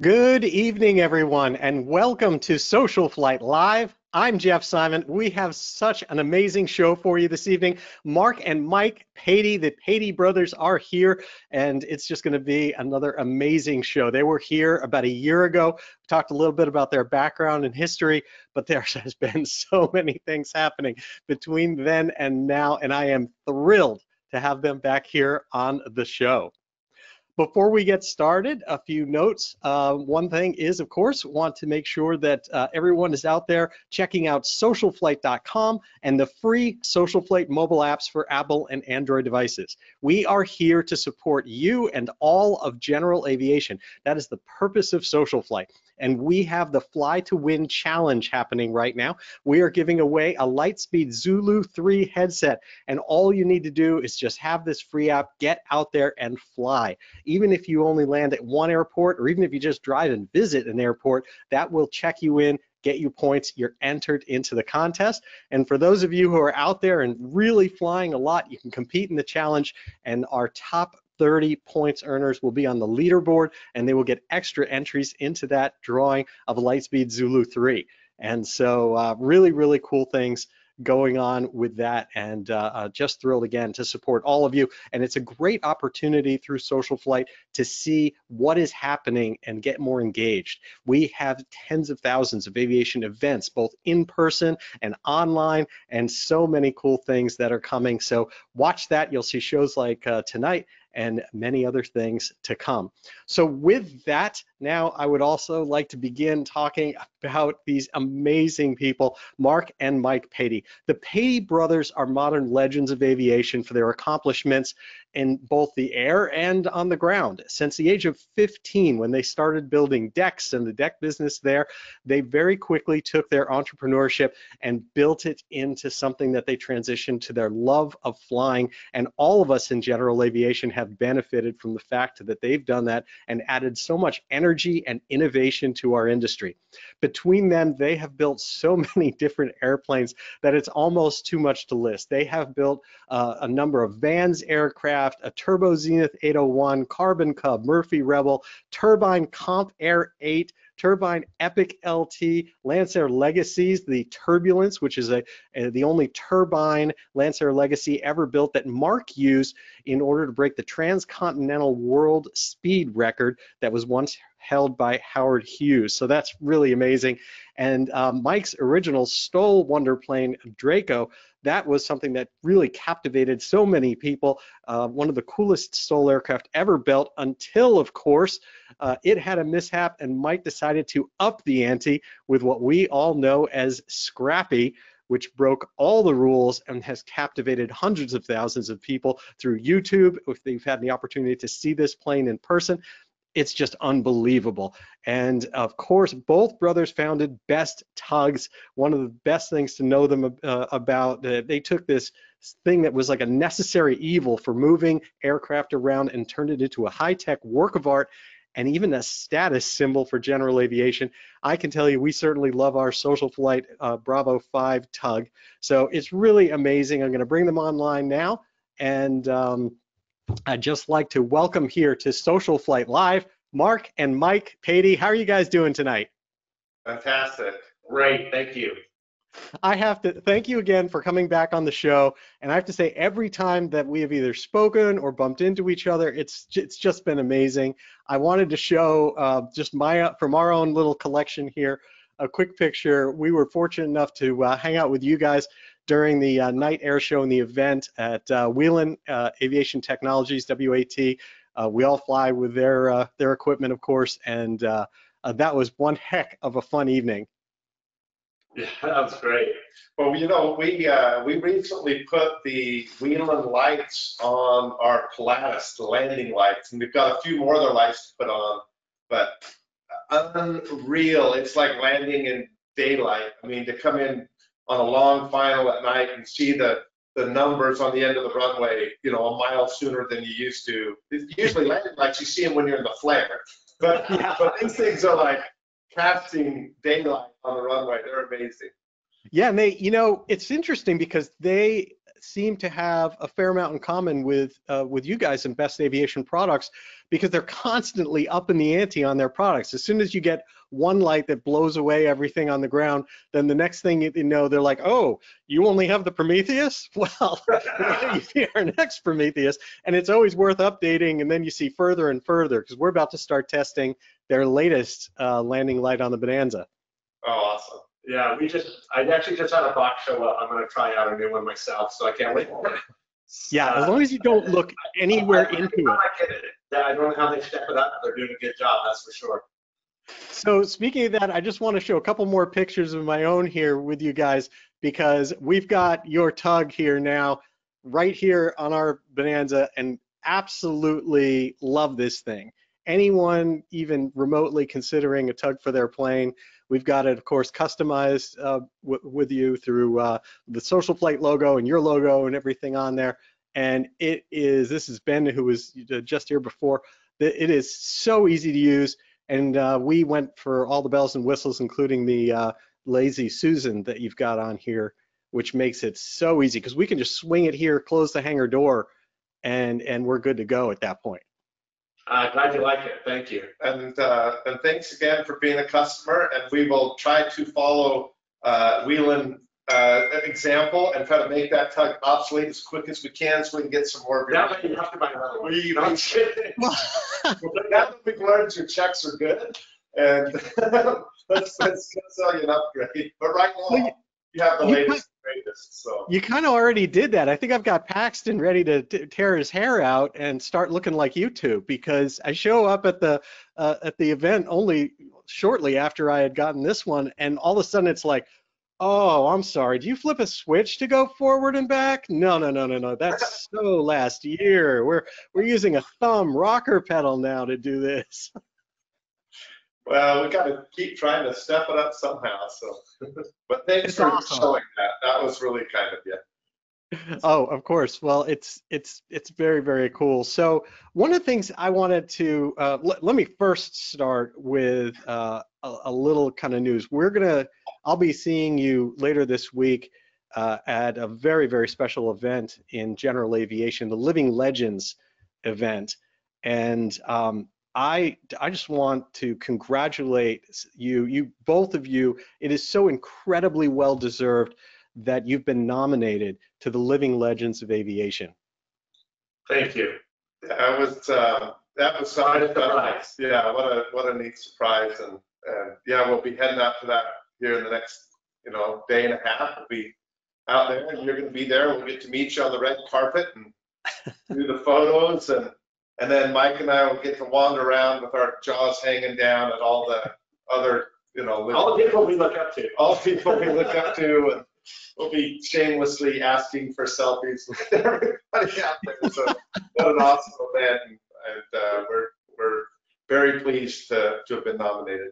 Good evening, everyone, and welcome to SocialFlight Live. I'm Jeff Simon. We have such an amazing show for you this evening. Mark and Mike Patey, the Patey brothers, are here, and it's just going to be another amazing show. They were here about a year ago. We talked a little bit about their background and history, but there has been so many things happening between then and now, and I am thrilled to have them back here on the show. Before we get started, a few notes. One thing is, of course, want to make sure that everyone is out there checking out SocialFlight.com and the free SocialFlight mobile apps for Apple and Android devices. We are here to support you and all of general aviation. That is the purpose of SocialFlight. And we have the Fly to Win challenge happening right now. We are giving away a Lightspeed Zulu 3 headset, and all you need to do is just have this free app, get out there and fly. Even if you only land at one airport, or even if you just drive and visit an airport, that will check you in, get you points, you're entered into the contest. And for those of you who are out there and really flying a lot, you can compete in the challenge, and our top 30 points earners will be on the leaderboard, and they will get extra entries into that drawing of a Lightspeed Zulu 3. And so really, really cool things going on with that, and just thrilled again to support all of you. And it's a great opportunity through SocialFlight to see what is happening and get more engaged. We have tens of thousands of aviation events, both in person and online, and so many cool things that are coming. So watch that. You'll see shows like tonight and many other things to come. So with that, now I would also like to begin talking about these amazing people, Mark and Mike Patey. The Patey brothers are modern legends of aviation for their accomplishments in both the air and on the ground. Since the age of 15, when they started building decks and the deck business there, they very quickly took their entrepreneurship and built it into something that they transitioned to their love of flying. And all of us in general aviation have benefited from the fact that they've done that and added so much energy and innovation to our industry. Between them, they have built so many different airplanes that it's almost too much to list. They have built a number of Vans aircraft, a Turbo Zenith 801, Carbon Cub, Murphy Rebel, Turbine Comp Air 8, Turbine Epic LT, Lancair Legacies, the Turbulence, which is the only turbine Lancair Legacy ever built that Mark used in order to break the Transcontinental World Speed Record that was once held by Howard Hughes. So that's really amazing. And Mike's original STOL wonderplane, Draco, that was something that really captivated so many people. One of the coolest STOL aircraft ever built until, of course, it had a mishap, and Mike decided to up the ante with what we all know as Scrappy, which broke all the rules and has captivated hundreds of thousands of people through YouTube. If they've had the opportunity to see this plane in person, it's just unbelievable. And of course, both brothers founded Best Tugs. One of the best things to know them about, they took this thing that was like a necessary evil for moving aircraft around and turned it into a high-tech work of art and even a status symbol for general aviation. I can tell you, we certainly love our SocialFlight Bravo 5 Tug. So it's really amazing. I'm gonna bring them online now, and I'd just like to welcome here to SocialFlight Live, Mark and Mike Patey. How are you guys doing tonight? Fantastic. Great. Thank you. I have to thank you again for coming back on the show. And I have to say, every time that we have either spoken or bumped into each other, it's just been amazing. I wanted to show just from our own little collection here, a quick picture. We were fortunate enough to hang out with you guys during the night air show and the event at Wheeling Aviation Technologies, WAT. We all fly with their equipment, of course, and that was one heck of a fun evening. Yeah, that was great. Well, you know, we recently put the Wheeling lights on our Pilatus, the landing lights, and we've got a few more other lights to put on, but unreal. It's like landing in daylight. I mean, to come in on a long final at night and see the numbers on the end of the runway, you know, a mile sooner than you used to. Usually landing lights, you see them when you're in the flare, but these things are like casting daylight on the runway. They're amazing. Yeah, and they, you know, it's interesting because they seem to have a fair amount in common with you guys in Best Aviation Products, because they're constantly up in the ante on their products. As soon as you get one light that blows away everything on the ground, then the next thing you know, they're like, oh, you only have the Prometheus? Well, you see our next Prometheus, and it's always worth updating, and then you see further and further, because we're about to start testing their latest landing light on the Bonanza. Oh, awesome. Yeah, I actually just had a box show up. I'm going to try out a new one myself, so I can't wait. Yeah, as long as you don't look anywhere into it. I don't know how they step it up. They're doing a good job, that's for sure. So speaking of that, I just want to show a couple more pictures of my own here with you guys, because we've got your tug here now, right here on our Bonanza, and absolutely love this thing. Anyone even remotely considering a tug for their plane, we've got it, of course, customized with you through the SocialFlight logo and your logo and everything on there. And this is Ben, who was just here before. It is so easy to use. And we went for all the bells and whistles, including the Lazy Susan that you've got on here, which makes it so easy, because we can just swing it here, close the hangar door, and we're good to go at that point. Glad you like it. Thank you. And thanks again for being a customer. And we will try to follow Wheelan example and try to make that tug obsolete as quick as we can, so we can get some more. Yeah, but you have to buy another one. Now that we've learned your checks are good, and let's sell you an upgrade. But right now, you have the latest. So you kind of already did that. I think I've got Paxton ready to tear his hair out and start looking like YouTube, because I show up at the event only shortly after I had gotten this one, and all of a sudden it's like, oh, I'm sorry, do you flip a switch to go forward and back? No, that's so last year. We're using a thumb rocker pedal now to do this. Well, we got to keep trying to step it up somehow. So, but thanks for showing that. That was really kind of you. Oh, of course. Well, it's very, very cool. So one of the things I wanted to let me first start with a little kind of news. I'll be seeing you later this week at a very, very special event in general aviation, the Living Legends event, and I just want to congratulate you both of you. It is so incredibly well deserved that you've been nominated to the Living Legends of Aviation. Thank you. That was quite a surprise. Yeah, what a neat surprise, and yeah, we'll be heading out to that here in the next day and a half. We'll be out there, and you're going to be there. We'll get to meet you on the red carpet and do the photos, and then Mike and I will get to wander around with our jaws hanging down at all the other, all the people we look up to. All the people we look up to, and we'll be shamelessly asking for selfies with everybody out there. So what an awesome event, and we're very pleased to have been nominated.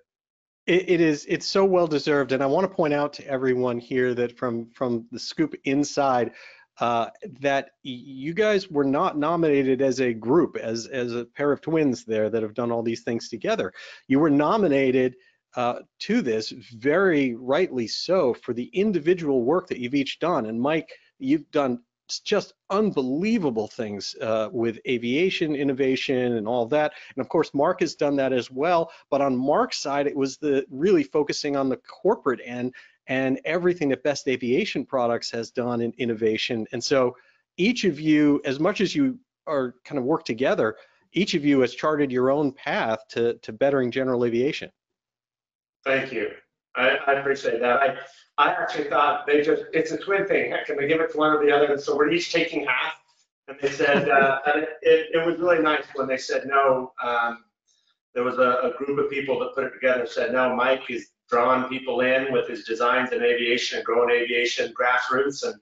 It's so well deserved, and I want to point out to everyone here that from the scoop inside, that you guys were not nominated as a group, as a pair of twins there that have done all these things together. You were nominated to this, very rightly so, for the individual work that you've each done. And Mike, you've done just unbelievable things with aviation innovation and all that. And of course, Mark has done that as well. But on Mark's side, it was really focusing on the corporate end and everything that Best Aviation Products has done in innovation. And so each of you, as much as you are kind of work together, each of you has charted your own path to bettering general aviation. Thank you. I appreciate that. I actually thought it's a twin thing. Can they give it to one or the other? And so we're each taking half. And they said, and it was really nice when they said no. There was a group of people that put it together and said, no, Mike is drawing people in with his designs in aviation and growing aviation grassroots, and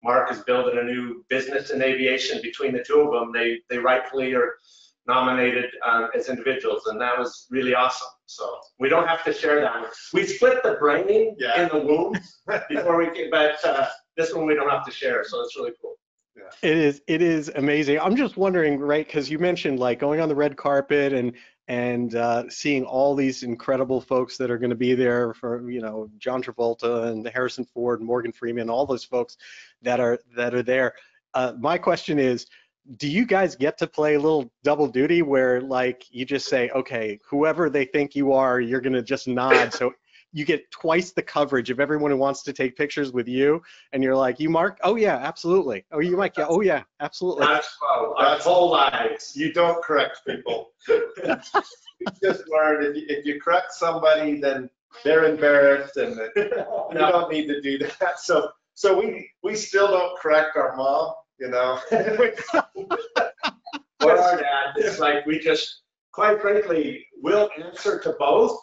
Mark is building a new business in aviation. Between the two of them, they rightfully are nominated as individuals, and that was really awesome. So we don't have to share that one. We split the brain in the womb before we get, but this one we don't have to share, so it's really cool. Yeah, It is amazing. I'm just wondering, right? Because you mentioned like going on the red carpet and seeing all these incredible folks that are going to be there for, you know, John Travolta and Harrison Ford, Morgan Freeman, all those folks that are there. My question is, do you guys get to play a little double duty where like you just say, okay, whoever they think you are, you're going to just nod, so you get twice the coverage of everyone who wants to take pictures with you, and you're like, you Mark? Oh yeah, absolutely. Oh, you Mike? Yeah. Oh yeah, absolutely. That's whole lives. You don't correct people. You just learned if you correct somebody, then they're embarrassed, and you don't need to do that. So we still don't correct our mom, you know. Or our dad. It's like we just, quite frankly, will answer to both.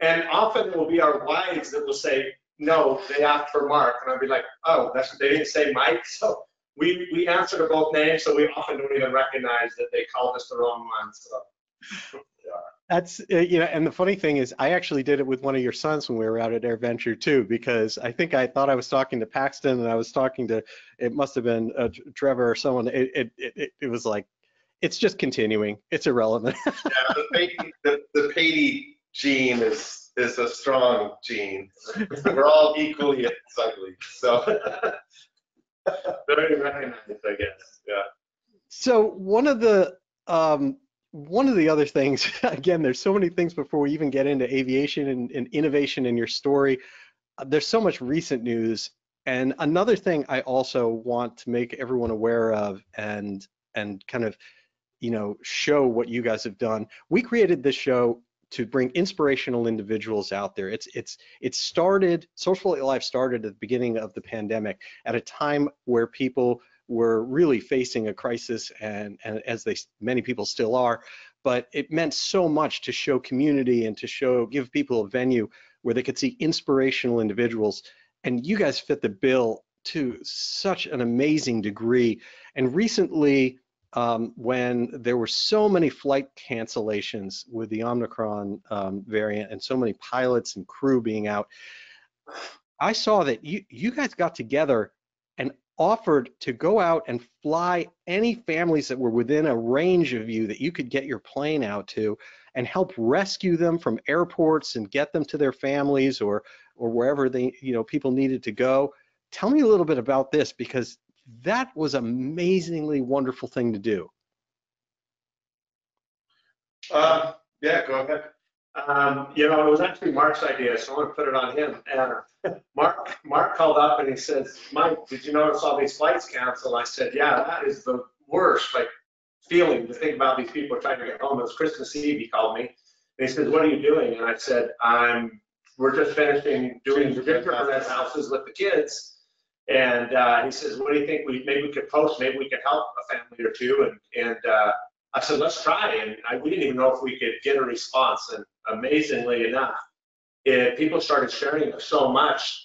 And often it will be our wives that will say, no, they asked for Mark. And I'll be like, oh, they didn't say Mike. So we answer to both names, so we often don't even recognize that they called us the wrong one. So, yeah. That's, you know, and the funny thing is, I actually did it with one of your sons when we were out at AirVenture too, because I think I thought I was talking to Paxton, and I was talking to, it must have been Trevor or someone. It was like, it's just continuing. It's irrelevant. Yeah, the Patey gene is a strong gene. We're all equally ugly, so Very recognized, I guess. yeah. So one of the other things, again, there's so many things before we even get into aviation and innovation in your story. There's so much recent news, and another thing I also want to make everyone aware of, and kind of, you know, show what you guys have done. We created this show to bring inspirational individuals out there. It started, SocialFlight Live started at the beginning of the pandemic, at a time where people were really facing a crisis, and as many people still are, but it meant so much to show community and to give people a venue where they could see inspirational individuals. And you guys fit the bill to such an amazing degree. And recently, when there were so many flight cancellations with the Omicron variant and so many pilots and crew being out, I saw that you guys got together and offered to go out and fly any families that were within a range of you that you could get your plane out to, and help rescue them from airports and get them to their families or wherever people needed to go. Tell me a little bit about this, because that was an amazingly wonderful thing to do. Yeah, go ahead. You know, it was actually Mark's idea, so I want to put it on him. And Mark called up and he says, Mike, did you notice all these flights canceled? I said, yeah, that is the worst, like, feeling to think about these people trying to get home. It was Christmas Eve, he called me. And he said, what are you doing? And I said, we're just finishing doing the different houses with the kids. And he says, what do you think? Maybe we could post, maybe we could help a family or two. And I said, let's try. And we didn't even know if we could get a response. And amazingly enough, people started sharing it so much.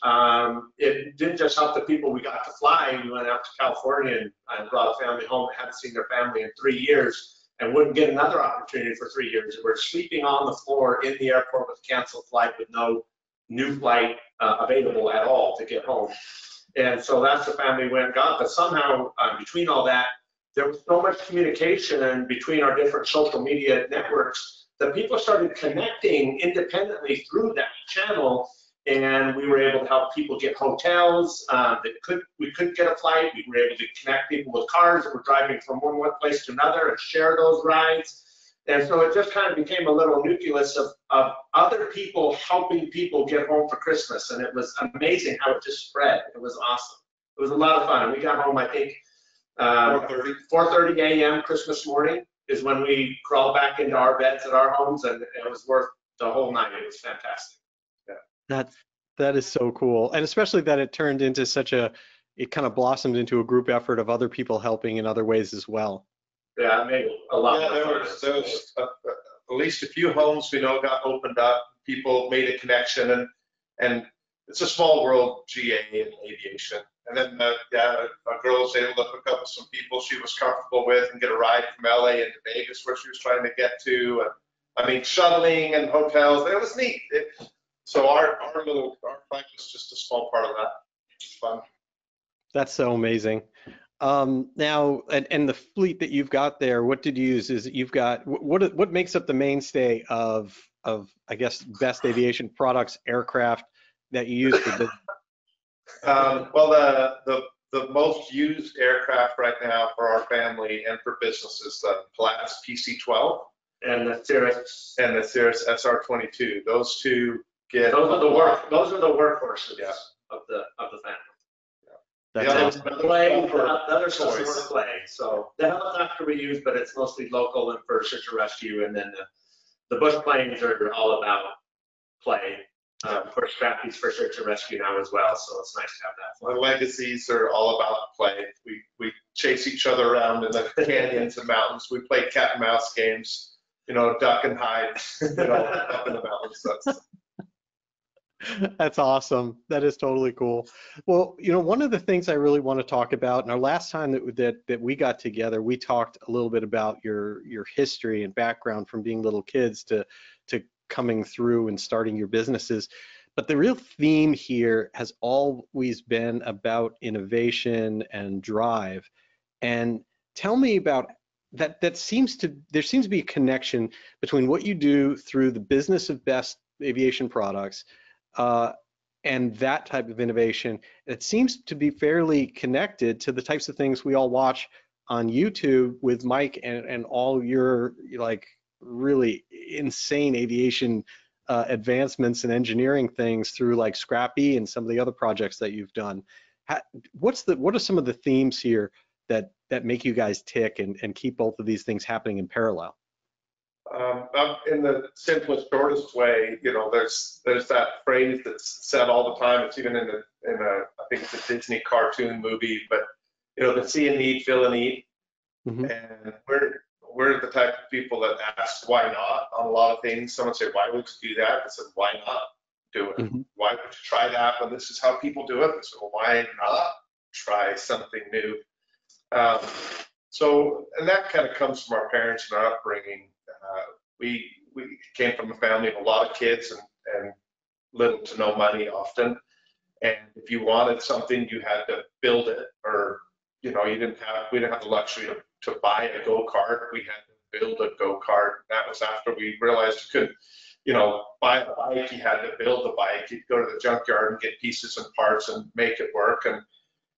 It didn't just help the people we got to fly. We went out to California and brought a family home that hadn't seen their family in 3 years and wouldn't get another opportunity for 3 years. We're sleeping on the floor in the airport with a canceled flight with no new flight available at all to get home. And so that's the family we went and got. But somehow, between all that, there was so much communication between our different social media networks that people started connecting independently through that channel. And we were able to help people get hotels we couldn't get a flight. We were able to connect people with cars that were driving from one place to another and share those rides. And so it just kind of became a little nucleus of other people helping people get home for Christmas. And it was amazing how it just spread. It was awesome. It was a lot of fun. And we got home, I think, 4:30 a.m. Christmas morning is when we crawled back into our beds at our homes, and it was worth the whole night. It was fantastic. Yeah. That is so cool. And especially that it turned into it kind of blossomed into a group effort of other people helping in other ways as well. Yeah, it made a lot there was at least a few homes we know got opened up. People made a connection, and it's a small world, GA and aviation. And then a girl was able to hook up with some people she was comfortable with and get a ride from LA into Vegas where she was trying to get to. And I mean, shuttling and hotels. It was neat. So our flight was just a small part of that. It's fun. That's so amazing. Now, and the fleet that you've got there, what did you use? Is you've got what makes up the mainstay of I guess best aviation products, aircraft that you use for business? Well, the most used aircraft right now for our family and for business is the Pilatus PC-12 And the Cirrus. and the Cirrus SR-22. Those two get. Those are the workhorses, Yeah. of the family. That's Yeah, awesome. The play, the other stuff's toys. more play. So the helicopter we use, but it's mostly local and for search and rescue. And then the bush planes are all about play. Of course, Scrappy's for search and rescue now as well. So it's nice to have that. The Legacies are all about play. We chase each other around in the canyons and mountains. We play cat and mouse games, duck and hide, up in the mountains. That's awesome. That is totally cool. Well, one of the things I really want to talk about, and our last time that we got together, we talked a little bit about your history and background from being little kids to coming through and starting your businesses. But the real theme here has always been about innovation and drive. And tell me about that. There seems to be a connection between what you do through the business of best aviation products and that type of innovation. It seems to be fairly connected to the types of things we all watch on YouTube with Mike and all your really insane aviation advancements and engineering things through like Scrappy and some of the other projects that you've done. What are some of the themes here that make you guys tick and keep both of these things happening in parallel? In the simplest, shortest way, there's that phrase that's said all the time. It's even in I think it's a Disney cartoon movie, but the see a need, fill a need. Mm-hmm. And we're the type of people that ask why not on a lot of things. Someone say, why would you do that? I said, why not do it? Mm-hmm. Why would you try that when this is how people do it? I said, well, why not try something new? And that kind of comes from our parents and our upbringing. We came from a family of a lot of kids and little to no money often. And if you wanted something, you had to build it, or we didn't have the luxury to buy a go-kart. We had to build a go-kart. That was after we realized you couldn't, buy a bike. You had to build a bike. You'd go to the junkyard and get pieces and parts and make it work.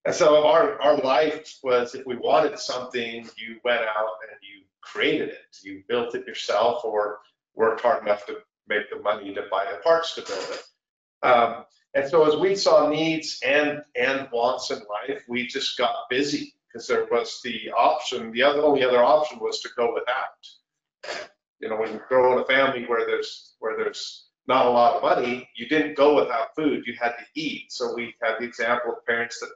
And so our life was, if we wanted something, you went out and you created it. You built it yourself or worked hard enough to make the money to buy the parts to build it. And so as we saw needs and wants in life, we just got busy because there was the option. The only other option was to go without. When you grow in a family where there's not a lot of money, you didn't go without food. You had to eat. So we had the example of parents that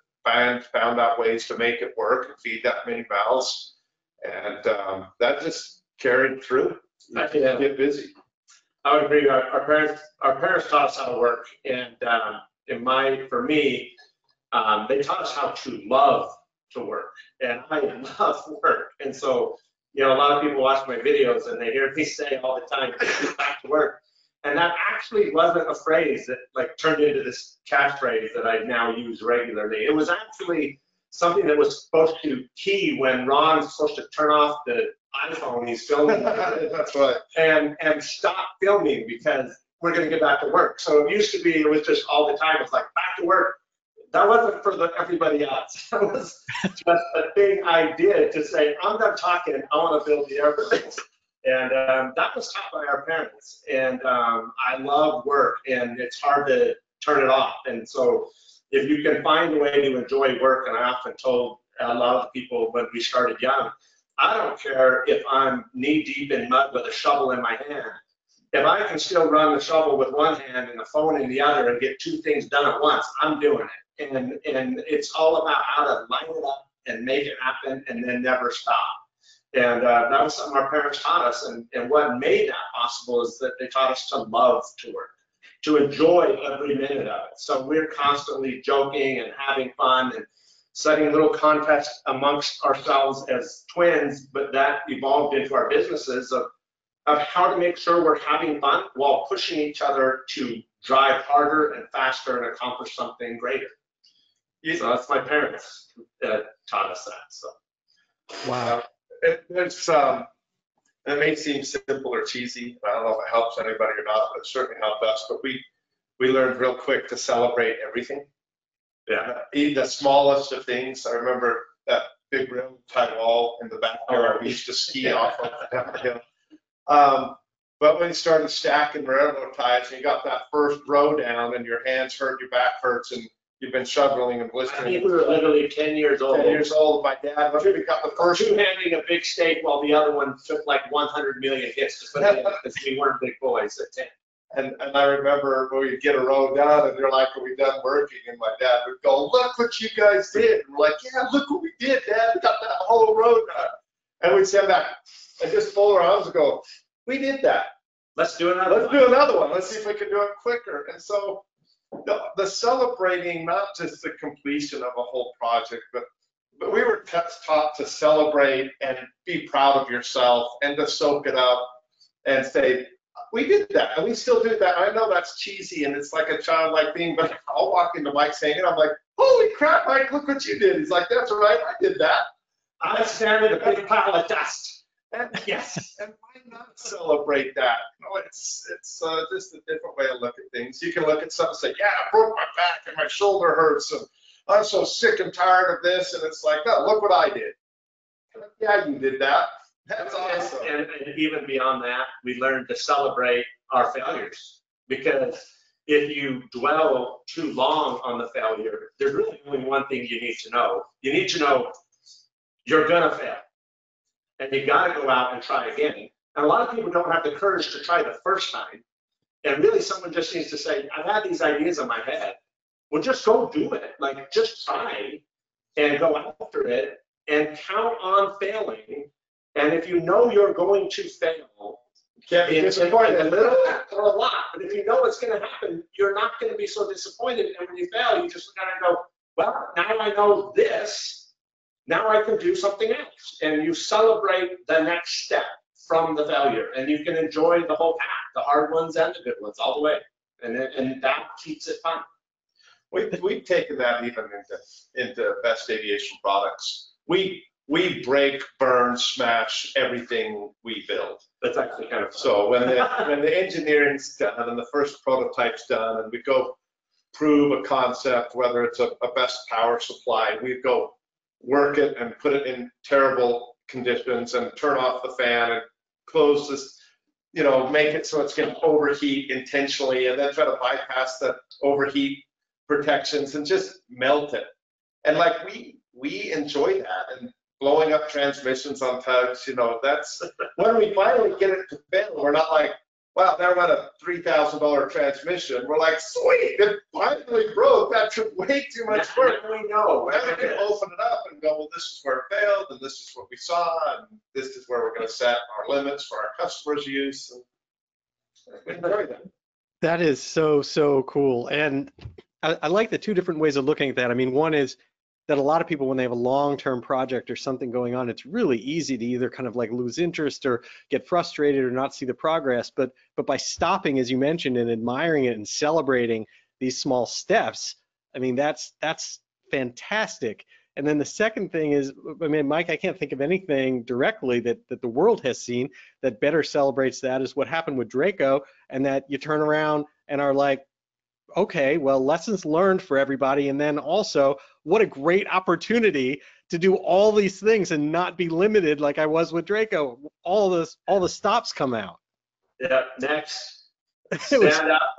found out ways to make it work and feed that many mouths, and that just carried through. Get busy. I would agree. Our parents taught us how to work, and for me, they taught us how to love to work, and I love work. And so, a lot of people watch my videos and they hear me say all the time, "Get back to work," and that actually wasn't a phrase that turned into this catchphrase that I now use regularly. It was actually something that was supposed to key when Ron's supposed to turn off the iPhone he's filming. That's right. And stop filming because we're going to get back to work. So it was just all the time. It's like, back to work. That wasn't for everybody else. That was just a thing I did to say, I'm done talking. I want to build the airplanes. And that was taught by our parents. And I love work, and it's hard to turn it off. And so if you can find a way to enjoy work, and I often told a lot of the people when we started young, I don't care if I'm knee deep in mud with a shovel in my hand. If I can still run the shovel with one hand and the phone in the other and get two things done at once, I'm doing it. And it's all about how to line it up and make it happen and then never stop. And that was something our parents taught us. And what made that possible is that they taught us to love to work, to enjoy every minute of it. So we're constantly joking and having fun and setting little contests amongst ourselves as twins, but that evolved into our businesses of how to make sure we're having fun while pushing each other to drive harder and faster and accomplish something greater. So that's my parents taught us that. So. Wow. It may seem simple or cheesy. I don't know if it helps anybody or not, but it certainly helped us. But we learned real quick to celebrate everything. Yeah. Even the smallest of things. I remember that big railroad tie wall in the backyard we used to ski off of down the hill. But when you started stacking railroad ties and you got that first row down and your hands hurt, your back hurts, and you've been shoveling and blistering. I think we were literally 10 years old. 10 years old. My dad, we got the first two-handing a big stake while the other one took like 100 million hits to put it in because we weren't big boys at 10. And I remember when we'd get a row done and they're like, are we done working? And my dad would go, look what you guys did. And we're like, yeah, look what we did, Dad. We got that whole row done. And we'd send back and just fold our arms and go, we did that. Let's do another one. Let's do another one. Let's see if we can do it quicker. And so the celebrating, not just the completion of a whole project, but we were taught to celebrate and be proud of yourself and to soak it up and say, we did that, and we still do that. I know that's cheesy, and it's like a childlike thing, but I'll walk into Mike's saying it. I'm like, holy crap, Mike, look what you did. He's like, that's right, I did that. I stand in a big pile of dust. And, yes. And why not celebrate that? You know, it's just a different way to look at things. You can look at something and say, yeah, I broke my back, and my shoulder hurts, and I'm so sick and tired of this, and it's like, no, look what I did. Yeah, you did that. That's awesome. And even beyond that, we learned to celebrate our failures, because if you dwell too long on the failure, there's really only one thing you need to know. You need to know you're gonna fail, and you gotta go out and try again. And a lot of people don't have the courage to try the first time. And really someone just needs to say, I've had these ideas in my head. Well, just go do it. Like, just try and go after it and count on failing. And if you know you're going to fail, can't be disappointed. A little or a lot, but if you know it's going to happen, you're not going to be so disappointed. And when you fail, you just got to go, well, now I know this. Now I can do something else. And you celebrate the next step from the failure, and you can enjoy the whole path, the hard ones and the good ones, all the way. And that keeps it fun. We've taken that even into Best Aviation Products. We break, burn, smash everything we build. That's actually kind of fun. So when the engineering's done and the first prototype's done and we go prove a concept, whether it's a best power supply, we go work it and put it in terrible conditions and turn off the fan and close this, you know, make it so it's going to overheat intentionally and then try to bypass the overheat protections and just melt it. And like we enjoy that. And blowing up transmissions on tugs, you know, that's when we finally get it to fail. We're not like, wow, now we're at a $3,000 transmission. We're like, sweet, it finally broke. That took way too much work. We know. Now we can open it up and go, well, this is where it failed, and this is what we saw, and this is where we're going to set our limits for our customers' use. And we enjoy that. That is so cool. And I like the two different ways of looking at that. I mean, one is that a lot of people, when they have a long-term project or something going on, it's really easy to either kind of like lose interest or get frustrated or not see the progress. But by stopping, as you mentioned, and admiring it and celebrating these small steps, I mean, that's fantastic. And then the second thing is, I mean, Mike, I can't think of anything directly that the world has seen that better celebrates that is what happened with Draco, and that you turn around and are like, okay, well, lessons learned for everybody. And then also, what a great opportunity to do all these things and not be limited like I was with Draco. All the stops come out. Yeah, next, stand up,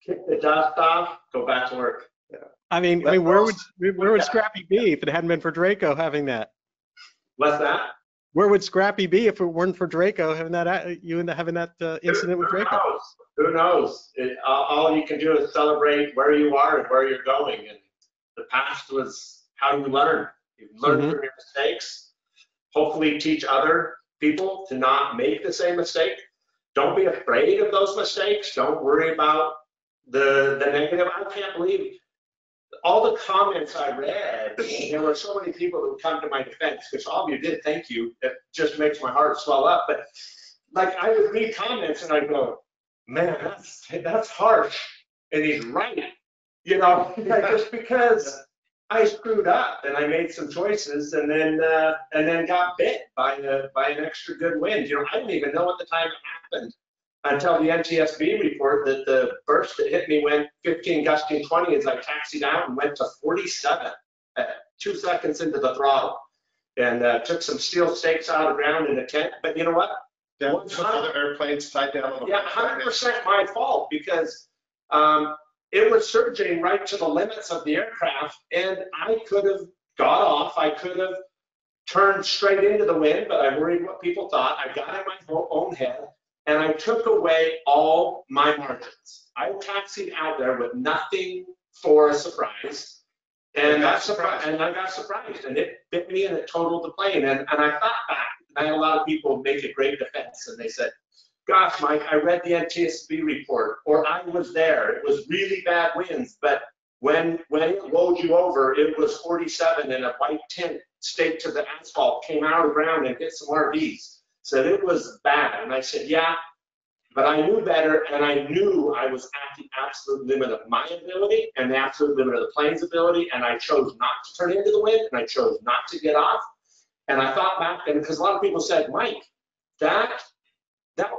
kick the dust off, go back to work. Yeah. I mean, where would Scrappy be if it hadn't been for Draco having that? What's that? Where would Scrappy be if it weren't for Draco having that incident with Draco? Who knows? All you can do is celebrate where you are and where you're going. And the past was how you learn. You learn from your mistakes. Hopefully teach other people to not make the same mistake. Don't be afraid of those mistakes. Don't worry about the negative. I can't believe all the comments I read. There were so many people who come to my defense, which all of you did, thank you. It just makes my heart swell up. But like, I would read comments and I'd go, man, that's harsh, and he's right. You know, just because I screwed up and I made some choices and then got bit by an extra good wind. You know, I didn't even know at the time it happened until the NTSB report that the burst that hit me went 15 gusting 20 as I taxied out and went to 47 at 2 seconds into the throttle, and took some steel stakes out of the ground in a tent. But you know what? There was other airplanes tied down on the Yeah, 100% my fault, because it was surging right to the limits of the aircraft, and I could have got off. I could have turned straight into the wind, but I worried what people thought. I got in my own head, and I took away all my margins. I taxied out there with nothing for a surprise, and I got surprised, and it bit me and it totaled the plane. And I thought back, and I had a lot of people make a great defense, and they said, gosh, Mike, I read the NTSB report, or I was there. It was really bad winds, but when it rolled you over, it was 47 and a white tent staked to the asphalt came out of the ground and hit some RVs. Said it was bad. And I said, yeah, but I knew better, and I knew I was at the absolute limit of my ability and the absolute limit of the plane's ability, and I chose not to turn into the wind, and I chose not to get off. And I thought back, and because a lot of people said, Mike, that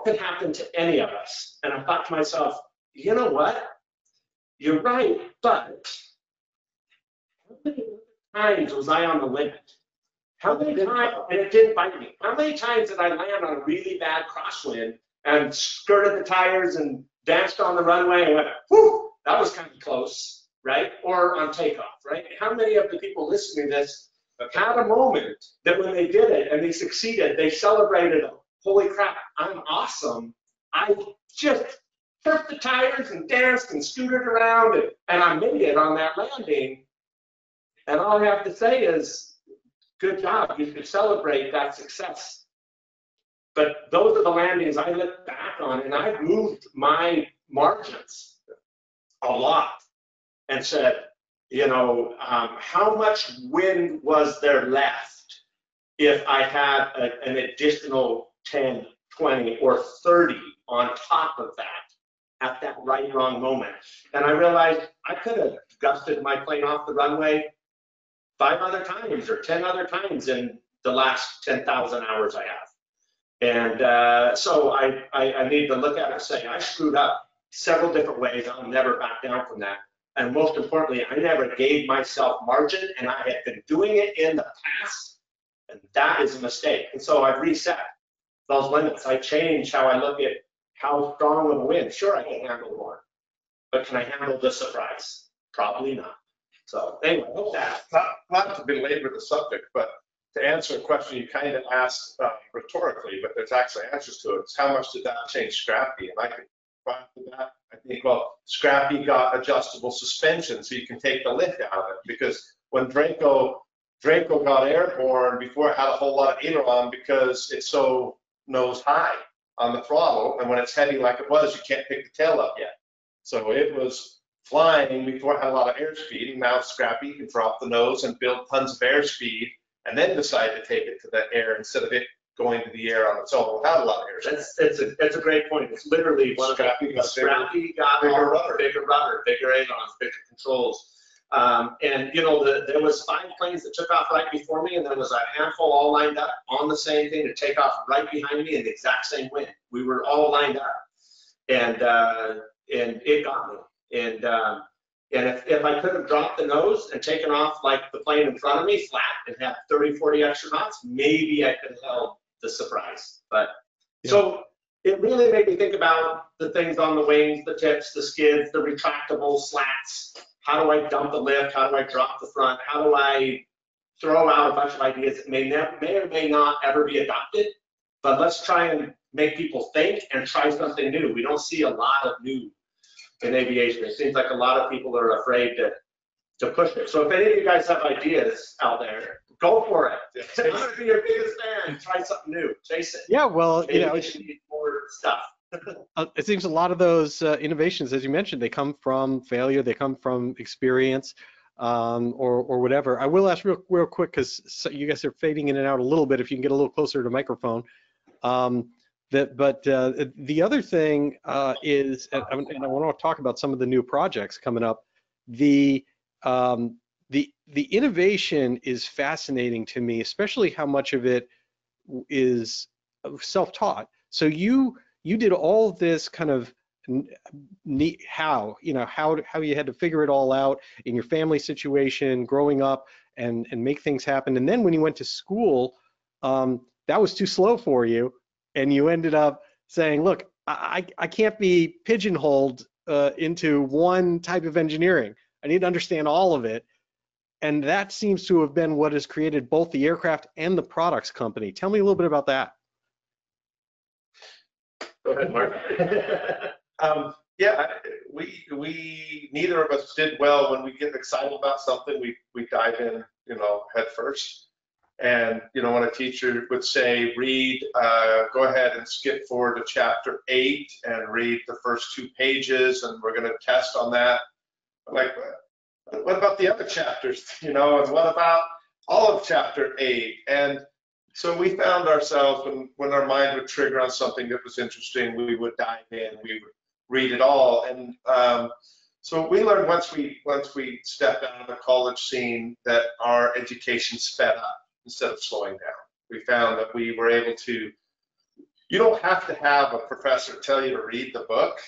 could happen to any of us. And I thought to myself, you know what? You're right, but how many times was I on the limit? How many times, and it didn't bite me. How many times did I land on a really bad crosswind and skirted the tires and danced on the runway and went, whew, that was kind of close, right? Or on takeoff, right? How many of the people listening to this had a moment that when they did it and they succeeded, they celebrated, holy crap, I'm awesome. I just tripped the tires and danced and scooted around and I made it on that landing. And all I have to say is, good job, you should celebrate that success. But those are the landings I look back on, and I moved my margins a lot and said, you know, how much wind was there left if I had an additional 10, 20, or 30 on top of that at that right wrong moment? And I realized I could have gusted my plane off the runway 5 other times or 10 other times in the last 10,000 hours I have. And so I need to look at it and say, I screwed up several different ways. I'll never back down from that. And most importantly, I never gave myself margin, and I had been doing it in the past, and that is a mistake. And so I've reset those limits. I changed how I look at how strong of a wind. Sure, I can handle more, but can I handle the surprise? Probably not. So anyway, I hope that. Not to belabor the subject, but to answer a question you kind of asked rhetorically, but there's actually answers to it. It's how much did that change Scrappy? And I can respond to that. I think, well, Scrappy got adjustable suspension, so you can take the lift out of it. Because when Draco got airborne, before it had a whole lot of aileron because it's so nose high on the throttle, and when it's heavy like it was, you can't pick the tail up yet. So it was flying before it had a lot of airspeed, and now Scrappy can drop the nose and build tons of airspeed, and then decide to take it to the air instead of it going to the air on its own without a lot of airspeed. That's a great point. It's literally one of the Scrappy got bigger rudder, bigger ailerons, bigger controls. And you know, there was 5 planes that took off right before me, and there was a handful all lined up on the same thing to take off right behind me in the exact same wind. We were all lined up, and it got me. And if I could have dropped the nose and taken off like the plane in front of me flat and had 30, 40 extra knots, maybe I could have held the surprise. But yeah. So it really made me think about the things on the wings, the tips, the skids, the retractable slats. How do I dump the lift? How do I drop the front? How do I throw out a bunch of ideas that may or may not ever be adopted? But let's try and make people think and try something new. We don't see a lot of new in aviation. It seems like a lot of people are afraid to push it. So if any of you guys have ideas out there, go for it. I'm going to be your biggest fan. Try something new. Chase it. Yeah, well, you know, need more stuff. It seems a lot of those innovations, as you mentioned, they come from failure, they come from experience, or whatever. I will ask real quick, because you guys are fading in and out a little bit. If you can get a little closer to the microphone. The other thing is, and I want to talk about some of the new projects coming up. The the innovation is fascinating to me, especially how much of it is self-taught. So you did all of this kind of neat, how you had to figure it all out in your family situation, growing up, and make things happen. And then when you went to school, that was too slow for you, and you ended up saying, look, I can't be pigeonholed into one type of engineering. I need to understand all of it. And that seems to have been what has created both the aircraft and the products company. Tell me a little bit about that. Go ahead, Mark. Yeah, we neither of us did well when we get excited about something. We dive in, head first. And when a teacher would say, read, go ahead and skip forward to chapter 8 and read the first 2 pages, and we're going to test on that. I'm like, what about the other chapters? And what about all of chapter 8? And so we found ourselves when our mind would trigger on something that was interesting, we would dive in, we would read it all. And so we learned once we stepped out of the college scene that our education sped up instead of slowing down. We found that we were able to, you don't have to have a professor tell you to read the book,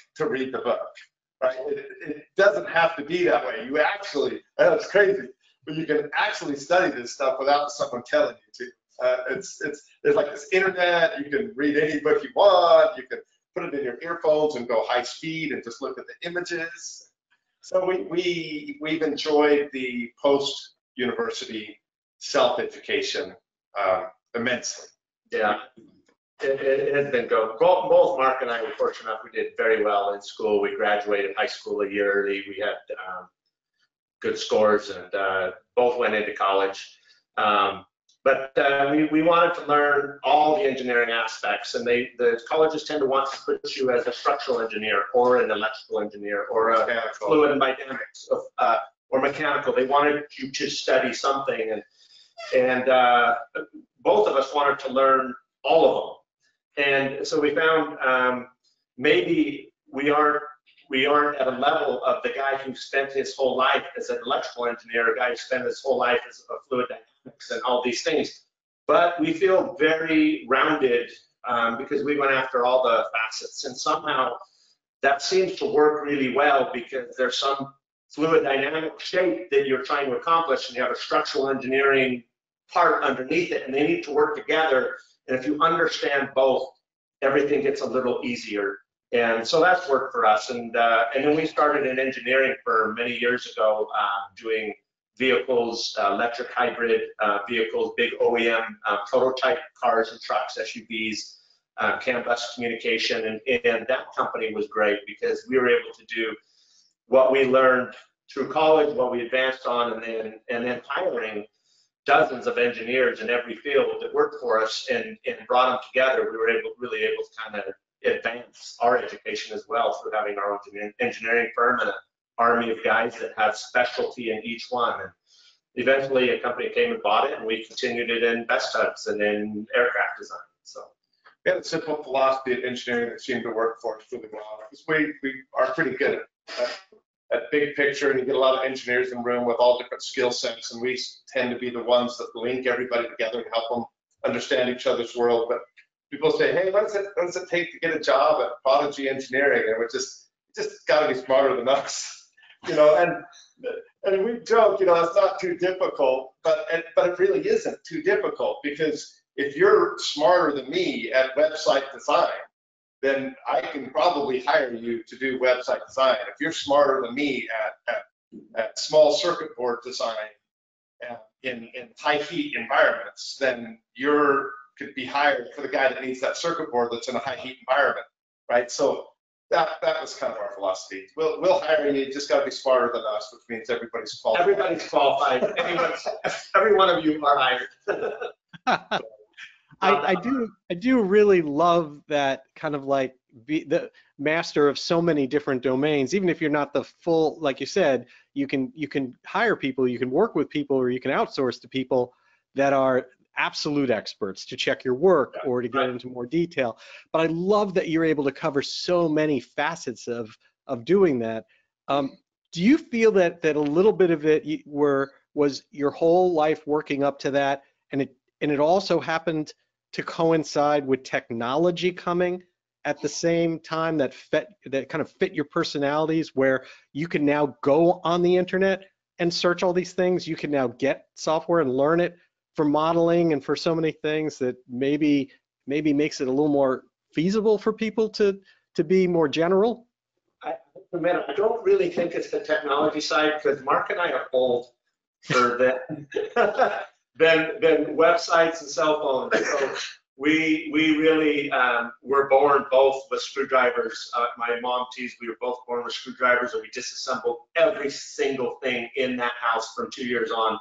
right? It doesn't have to be that way. You actually, I know it's crazy, but you can actually study this stuff without someone telling you to. There's like this internet, you can read any book you want, you can put it in your earphones and go high speed and just look at the images. So we've enjoyed the post-university self-education immensely. Yeah, it has been good. Both Mark and I were fortunate enough, we did very well in school. We graduated high school a year early. We had good scores, and both went into college. But we wanted to learn all the engineering aspects, and the colleges tend to want to put you as a structural engineer or an electrical engineer or a fluid and dynamics or mechanical. They wanted you to study something, and both of us wanted to learn all of them. And so we found maybe we aren't at a level of the guy who spent his whole life as an electrical engineer, a guy who spent his whole life as a fluid dynamics and all these things. But we feel very rounded because we went after all the facets, and somehow that seems to work really well because there's some fluid dynamic shape that you're trying to accomplish, and you have a structural engineering part underneath it, and they need to work together. And if you understand both, everything gets a little easier. And so that's worked for us. And then we started an engineering firm many years ago doing vehicles, electric hybrid vehicles, big OEM prototype cars and trucks, SUVs, CAN bus communication. And that company was great because we were able to do what we learned through college, what we advanced on, and then hiring dozens of engineers in every field that worked for us and brought them together. We were really able to kind of advance our education as well through having our own engineering firm and an army of guys that have specialty in each one. And eventually a company came and bought it, and we continued it in best hubs and in aircraft design. So we had a simple philosophy of engineering that seemed to work for us really well, because we are pretty good at big picture, and you get a lot of engineers in the room with all different skill sets, and we tend to be the ones that link everybody together and help them understand each other's world. But people say, hey, what does it take to get a job at Prodigy Engineering? And we just got to be smarter than us, and we joke, it's not too difficult, but it really isn't too difficult, because if you're smarter than me at website design, then I can probably hire you to do website design. If you're smarter than me at small circuit board design in high heat environments, then you could be hired for the guy that needs that circuit board that's in a high heat environment, right? So that was kind of our philosophy. We'll hire you, just got to be smarter than us, which means everybody's qualified. Everybody's qualified. Every one of you are hired. I do really love that kind of like be the master of so many different domains. Even if you're not the full, like you said, you can hire people, you can work with people, or you can outsource to people that are absolute experts to check your work or to get into more detail. But I love that you're able to cover so many facets of doing that. Do you feel that a little bit of it were was your whole life working up to that, and it also happened to coincide with technology coming at the same time that kind of fit your personalities, where you can now go on the internet and search all these things. You can now get software and learn it for modeling and for so many things that maybe makes it a little more feasible for people to be more general. I don't really think it's the technology side, because Mark and I are old for that than websites and cell phones. So we really were born both with screwdrivers. My mom teased we were both born with screwdrivers, and we disassembled every single thing in that house from 2 years on.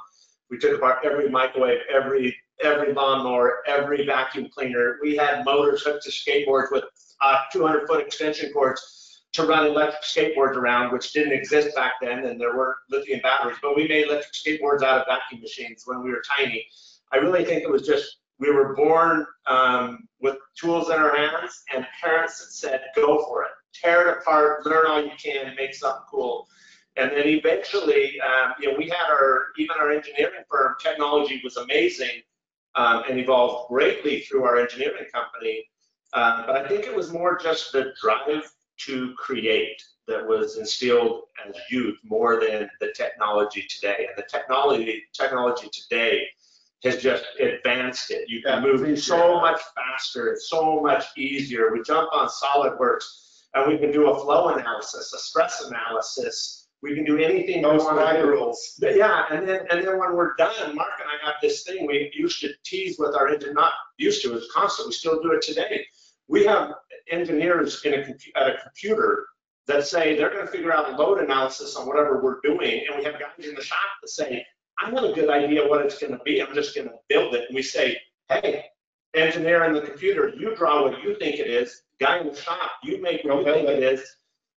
We took apart every microwave, every lawnmower, every vacuum cleaner. We had motors hooked to skateboards with 200-foot extension cords to run electric skateboards around, which didn't exist back then, and there weren't lithium batteries, but we made electric skateboards out of vacuum machines when we were tiny. I really think it was just, we were born with tools in our hands, and parents that said, go for it, tear it apart, learn all you can, make something cool. And then eventually, we had even our engineering firm. Technology was amazing and evolved greatly through our engineering company. But I think it was more just the drive to create that was instilled as youth more than the technology today. And the technology today has just advanced it. You can move so much faster, it's so much easier. We jump on SolidWorks and we can do a flow analysis, a stress analysis. We can do anything we want to do. Yeah, and then when we're done, Mark and I have this thing we used to tease with our engineers, not used to, it's constant, we still do it today. We have engineers at a computer that say they're going to figure out load analysis on whatever we're doing, and we have guys in the shop that say, I have a good idea what it's going to be, I'm just going to build it. And we say, hey, engineer in the computer, you draw what you think it is, guy in the shop, you make what you think it is,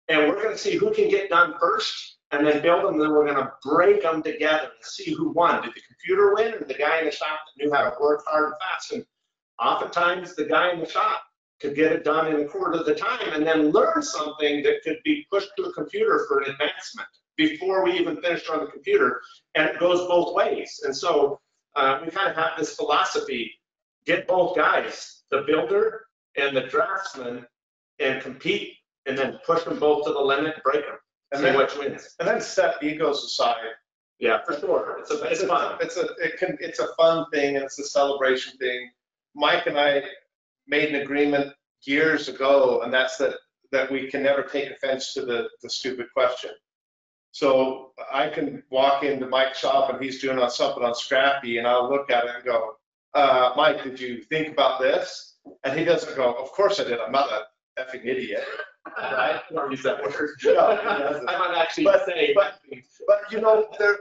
and we're going to see who can get done first, and then build them, and then we're going to break them together and see who won. Did the computer win, or the guy in the shop that knew how to work hard and fast? And oftentimes the guy in the shop could get it done in a quarter of the time and then learn something that could be pushed to the computer for an advancement before we even finished on the computer. And it goes both ways. And so we kind of have this philosophy, get both guys, the builder and the draftsman, and compete, and then push them both to the limit, break them, and see which wins. And then set egos aside. Yeah, for sure. It's fun. It's a fun thing, and it's a celebration thing. Mike and I made an agreement years ago, and that's that we can never take offense to the stupid question. So I can walk into Mike's shop and he's doing something on Scrappy, and I'll look at it and go, Mike, did you think about this? And he doesn't go, of course I did, I'm not an effing idiot. Right? Or use that word. No, I might actually say. But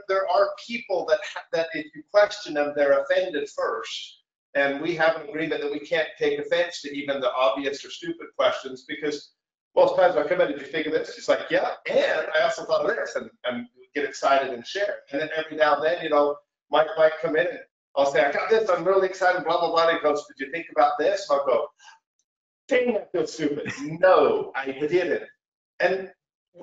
there are people that if you question them, they're offended first. And we have an agreement that we can't take offense to even the obvious or stupid questions, because most times I come in, did you think of this? It's like, yeah, and I also thought of this, and get excited and share. And then every now and then, Mike might come in and I'll say, I got this, I'm really excited, blah, blah, blah. And he goes, did you think about this? And I'll go, dang, that feels stupid. No, I didn't. And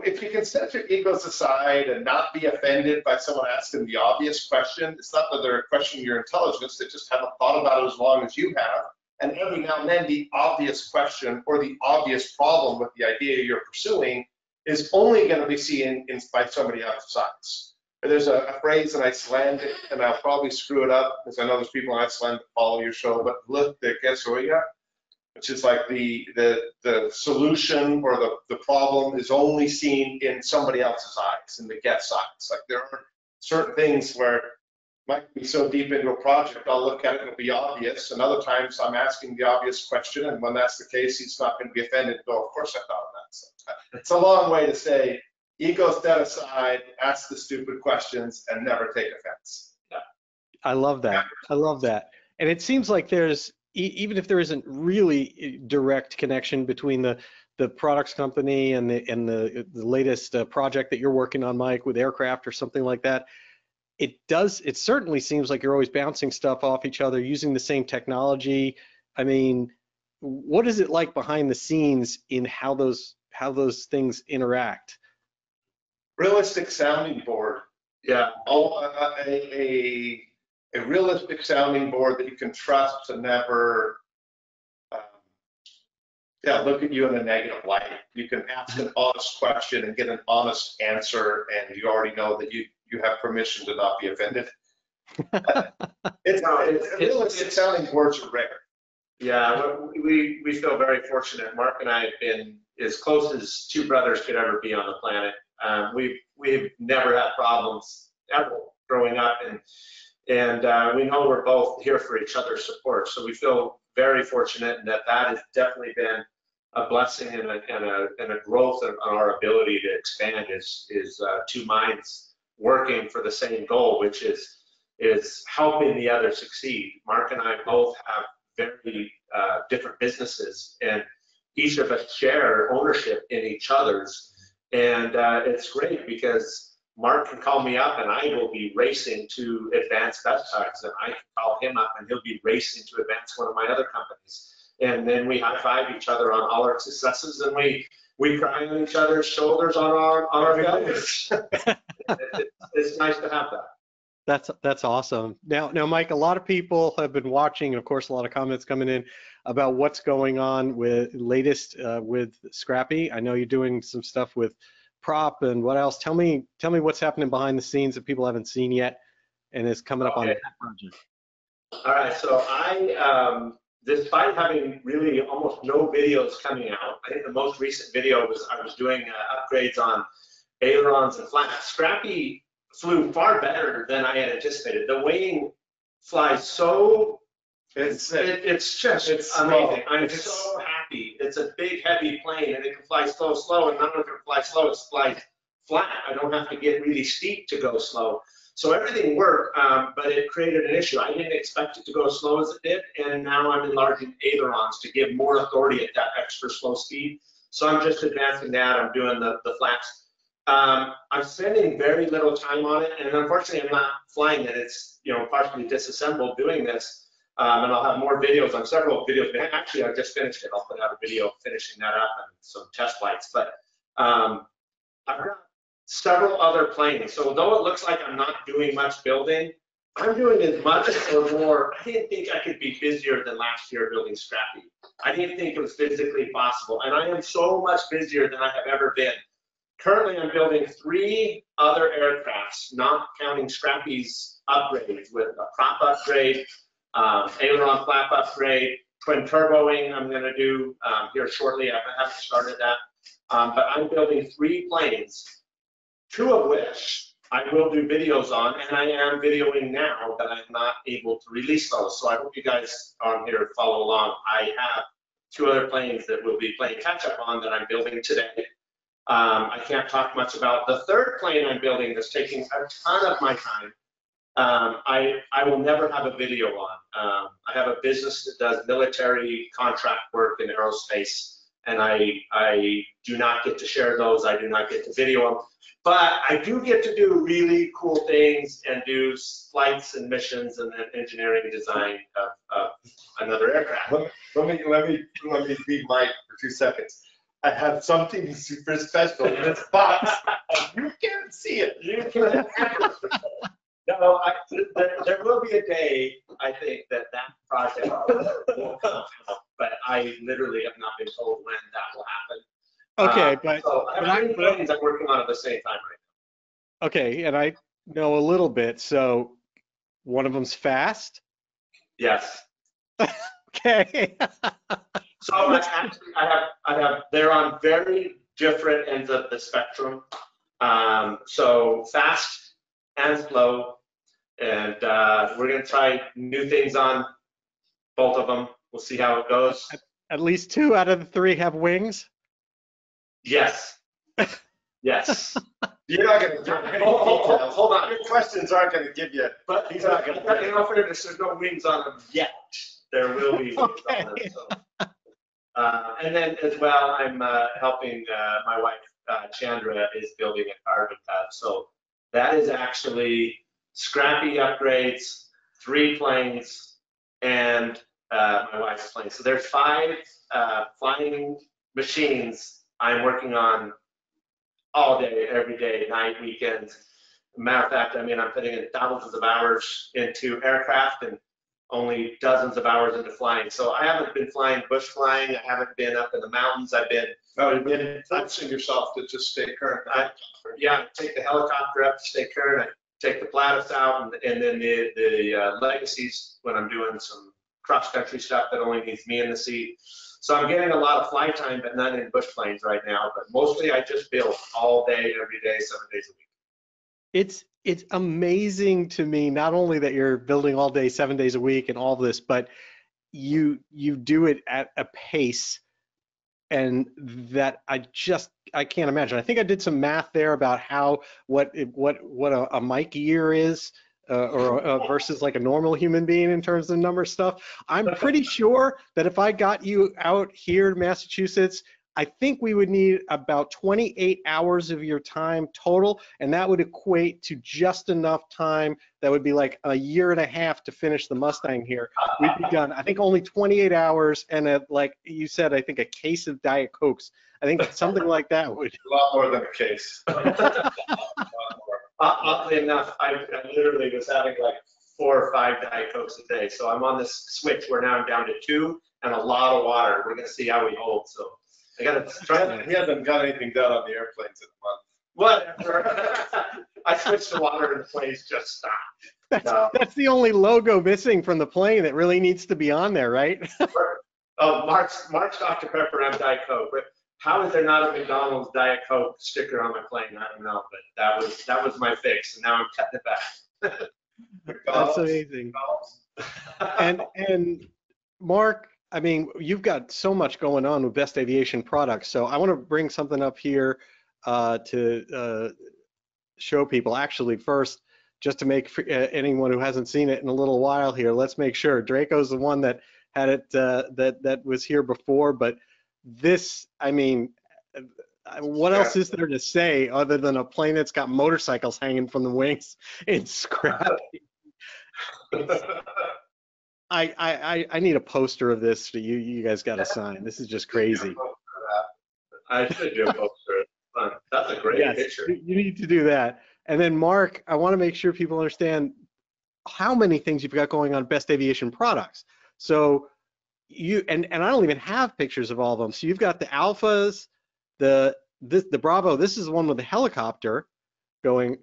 if you can set your egos aside and not be offended by someone asking the obvious question, it's not that they're questioning your intelligence, they just haven't thought about it as long as you have. And every now and then the obvious question or the obvious problem with the idea you're pursuing is only going to be seen by somebody else's eyes. There's a phrase in Icelandic, and I'll probably screw it up because I know there's people in Iceland that follow your show, but look, which is like the solution or the problem is only seen in somebody else's eyes, in the guest's eyes. Like there are certain things where might be so deep into a project, I'll look at it and it'll be obvious, and other times I'm asking the obvious question, and when that's the case, he's not going to be offended and go, of course I thought of that. So it's a long way to say, ego set aside, ask the stupid questions, and never take offense. Yeah. I love that. I love that. And it seems like there's, even if there isn't really direct connection between the products company and the latest project that you're working on, Mike, with aircraft or something like that, it certainly seems like you're always bouncing stuff off each other, using the same technology. I mean, what is it like behind the scenes in how those things interact? Realistic sounding board. Yeah. A realistic sounding board that you can trust to never look at you in a negative light. You can ask an honest question and get an honest answer, and you already know that you have permission to not be offended. Realistic sounding boards are rare. Yeah, we feel very fortunate. Mark and I have been as close as two brothers could ever be on the planet. We've never had problems ever growing up, and we know we're both here for each other's support. So we feel very fortunate, and that has definitely been a blessing and a growth on our ability to expand is two minds working for the same goal, which is helping the other succeed. Mark and I both have very different businesses, and each of us share ownership in each other's, and it's great because Mark can call me up and I will be racing to advance best tugs, and I can call him up and he'll be racing to advance one of my other companies. And then we high-five each other on all our successes, and we cry on each other's shoulders on our failures. It's nice to have that. That's awesome. Now, Mike, a lot of people have been watching, and of course, a lot of comments coming in about what's going on with latest with Scrappy. I know you're doing some stuff with prop and what else. Tell me what's happening behind the scenes that people haven't seen yet, and is coming up on that project. All right, so despite having really almost no videos coming out, I think the most recent video was I was doing upgrades on ailerons and flaps. Scrappy flew far better than I had anticipated. The wing flies so, it's just amazing. I'm so happy. It's a big, heavy plane, and it can fly slow, and not only can it fly slow, it flies flat. I don't have to get really steep to go slow. So everything worked, but it created an issue. I didn't expect it to go as slow as it did, and now I'm enlarging ailerons to give more authority at that extra slow speed. So I'm just advancing that. I'm doing the flaps. I'm spending very little time on it, and unfortunately, I'm not flying it. It's partially disassembled doing this, and I'll have more videos on several videos. Actually, I just finished it. I'll put out a video finishing that up and some test flights. But I've got several other planes. So though it looks like I'm not doing much building, I'm doing as much or more. I didn't think I could be busier than last year building Scrappy. I didn't think it was physically possible, and I am so much busier than I have ever been. Currently, I'm building 3 other aircrafts, not counting Scrappy's upgrades, with a prop upgrade, aileron flap upgrade, twin turboing I'm going to do here shortly. I haven't started that, but I'm building 3 planes, 2 of which I will do videos on, and I am videoing now, but I'm not able to release those. So I hope you guys on here follow along. I have 2 other planes that we'll be playing catch up on that I'm building today. I can't talk much about the 3rd plane I'm building that's taking a ton of my time. I will never have a video on. I have a business that does military contract work in aerospace, and I do not get to share those. I do not get to video them. But I do get to do really cool things and do flights and missions and then engineering design of another aircraft. Let me be Mike for 2 seconds. I have something super special in this box. You can't see it. You can. No, there will be a day, I think, that project will come out, but I literally have not been told when that will happen. Okay, but so I have 3 planes I'm working on at the same time right now. Okay, and I know a little bit. So one of them's fast. Yes. Okay. So I have. They're on very different ends of the spectrum. So fast and slow, and we're gonna try new things on both of them. We'll see how it goes. At least 2 out of the 3 have wings. Yes. Yes. You're not going to hold on. Your questions aren't going to give you. But he's not going to. In all fairness, there's no wings on them yet. There will be wings on them. So. And then as well, I'm helping my wife Chandra is building a Carbon Cub. So that is actually Scrappy upgrades, 3 planes, and my wife's plane. So there's 5 flying machines I'm working on all day, every day, night, weekends. Matter of fact, I mean, I'm putting in thousands of hours into aircraft and only dozens of hours into flying. So I haven't been flying bush flying. I haven't been up in the mountains. I've been. No, you've been forcing yourself to just stay current. Yeah, take the helicopter up to stay current. I take the Platus out, and then the Legacies when I'm doing some cross-country stuff that only needs me in the seat. So I'm getting a lot of flight time, but none in bush planes right now. But mostly I just build all day, every day, 7 days a week. It's amazing to me, not only that you're building all day, 7 days a week and all this, but you do it at a pace and that I can't imagine. I think I did some math there about what a Mike year is versus like a normal human being in terms of number of stuff. I'm pretty sure that if I got you out here in Massachusetts, I think we would need about 28 hours of your time total, and that would equate to just enough time that would be like a year and a half to finish the Mustang here. We'd be done. I think only 28 hours and like you said, I think a case of Diet Cokes. I think something like that would. A lot more than a case. Oddly enough, I literally was having like 4 or 5 Diet Cokes a day. So I'm on this switch where now I'm down to 2 and a lot of water. We're going to see how we hold. So I got to try. He hasn't got anything done on the airplanes in a month. Whatever. I switched to water and the planes just stopped. That's the only logo missing from the plane that really needs to be on there, right? Oh, Mark's Dr. Pepper, I'm Diet Coke. But how is there not a McDonald's Diet Coke sticker on my plane? I don't know, but that was my fix, and now I'm cutting it back. That's amazing. And Mark, I mean, you've got so much going on with Best Aviation products. So I want to bring something up here to show people. Actually, first, just to make anyone who hasn't seen it in a little while here, let's make sure. Draco's the one that had it, that was here before. But this, I mean, what else is there to say other than a plane that's got motorcycles hanging from the wings in Scrappy? I need a poster of this that you guys got to sign. This is just crazy. I should do a poster. That's a great picture. You need to do that. And then Mark, I want to make sure people understand how many things you've got going on Best Aviation products. So and I don't even have pictures of all of them. So you've got the Alphas, the Bravo. This is the one with the helicopter going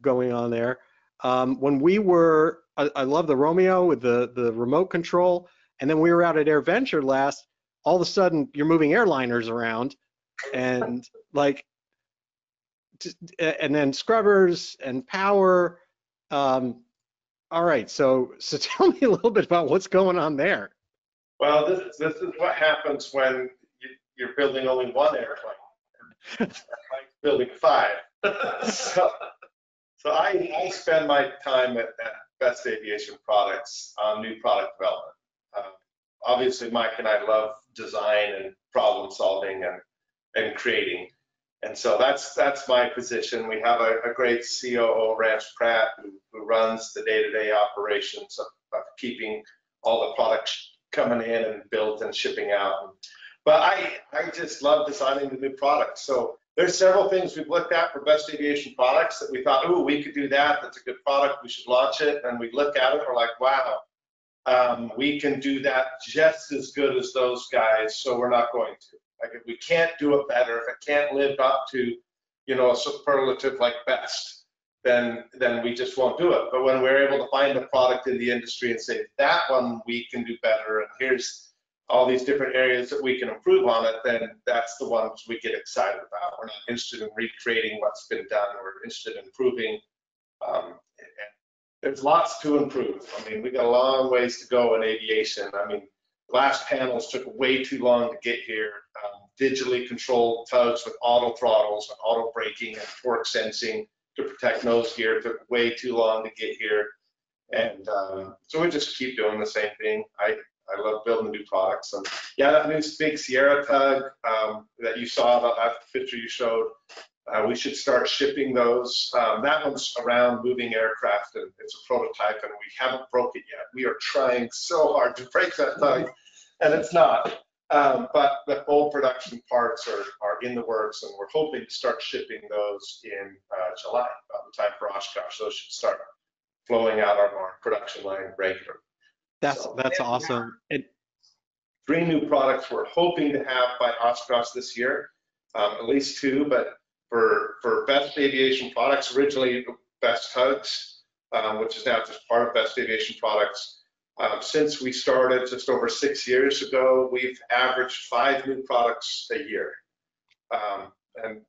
on there. When we were, I love the Romeo with the remote control, and then we were out at AirVenture last, all of a sudden you're moving airliners around and like, and then scrubbers and power. All right, so tell me a little bit about what's going on there. Well, this is what happens when you're building only one airplane, like building 5. So I spend my time at Best Aviation Products on new product development. Obviously, Mike and I love design and problem solving and creating. And so that's my position. We have a great COO, Rance Pratt, who runs the day-to-day operations of keeping all the products coming in and built and shipping out. But I just love designing the new products. So there's several things we've looked at for Best Aviation Products that we thought, oh, we could do that. That's a good product. We should launch it. And we look at it, we're like, wow, we can do that just as good as those guys. So we're not going to. Like, if we can't do it better, if it can't live up to, a superlative like best, then we just won't do it. But when we're able to find a product in the industry and say, that one we can do better, and here's all these different areas that we can improve on it, then that's the ones we get excited about. We're not interested in recreating what's been done. We're interested in improving. And there's lots to improve. I mean, we got a long ways to go in aviation. I mean, glass panels took way too long to get here. Digitally controlled tugs with auto throttles and auto braking and torque sensing to protect nose gear took way too long to get here. And so we just keep doing the same thing. I love building new products. And yeah, that new big Sierra tug that you saw, that picture you showed, we should start shipping those. That one's around moving aircraft, and it's a prototype, and we haven't broke it yet. We are trying so hard to break that tug, and it's not. But the full production parts are in the works, and we're hoping to start shipping those in July, about the time for Oshkosh. Those should start flowing out on our production line regularly. That's awesome. 3 new products we're hoping to have by Oshkosh this year, at least 2, but for Best Aviation Products, originally Best Tugs, which is now just part of Best Aviation Products. Since we started just over 6 years ago, we've averaged 5 new products a year. And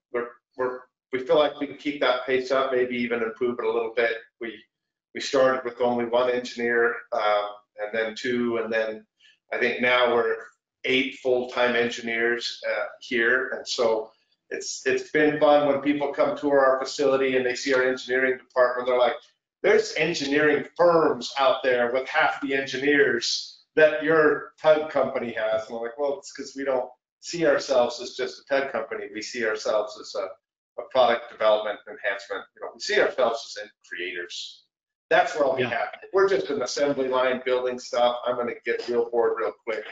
we feel like we can keep that pace up, maybe even improve it a little bit. We started with only 1 engineer, and then 2, and then I think now we're 8 full-time engineers here. And so it's been fun when people come tour our facility and they see our engineering department. They're like, there's engineering firms out there with half the engineers that your tug company has. And I'm like, well, it's because we don't see ourselves as just a tug company. We see ourselves as a product development enhancement. We see ourselves as creators. That's where I'll be happy. If we're just an assembly line building stuff, I'm going to get real bored real quick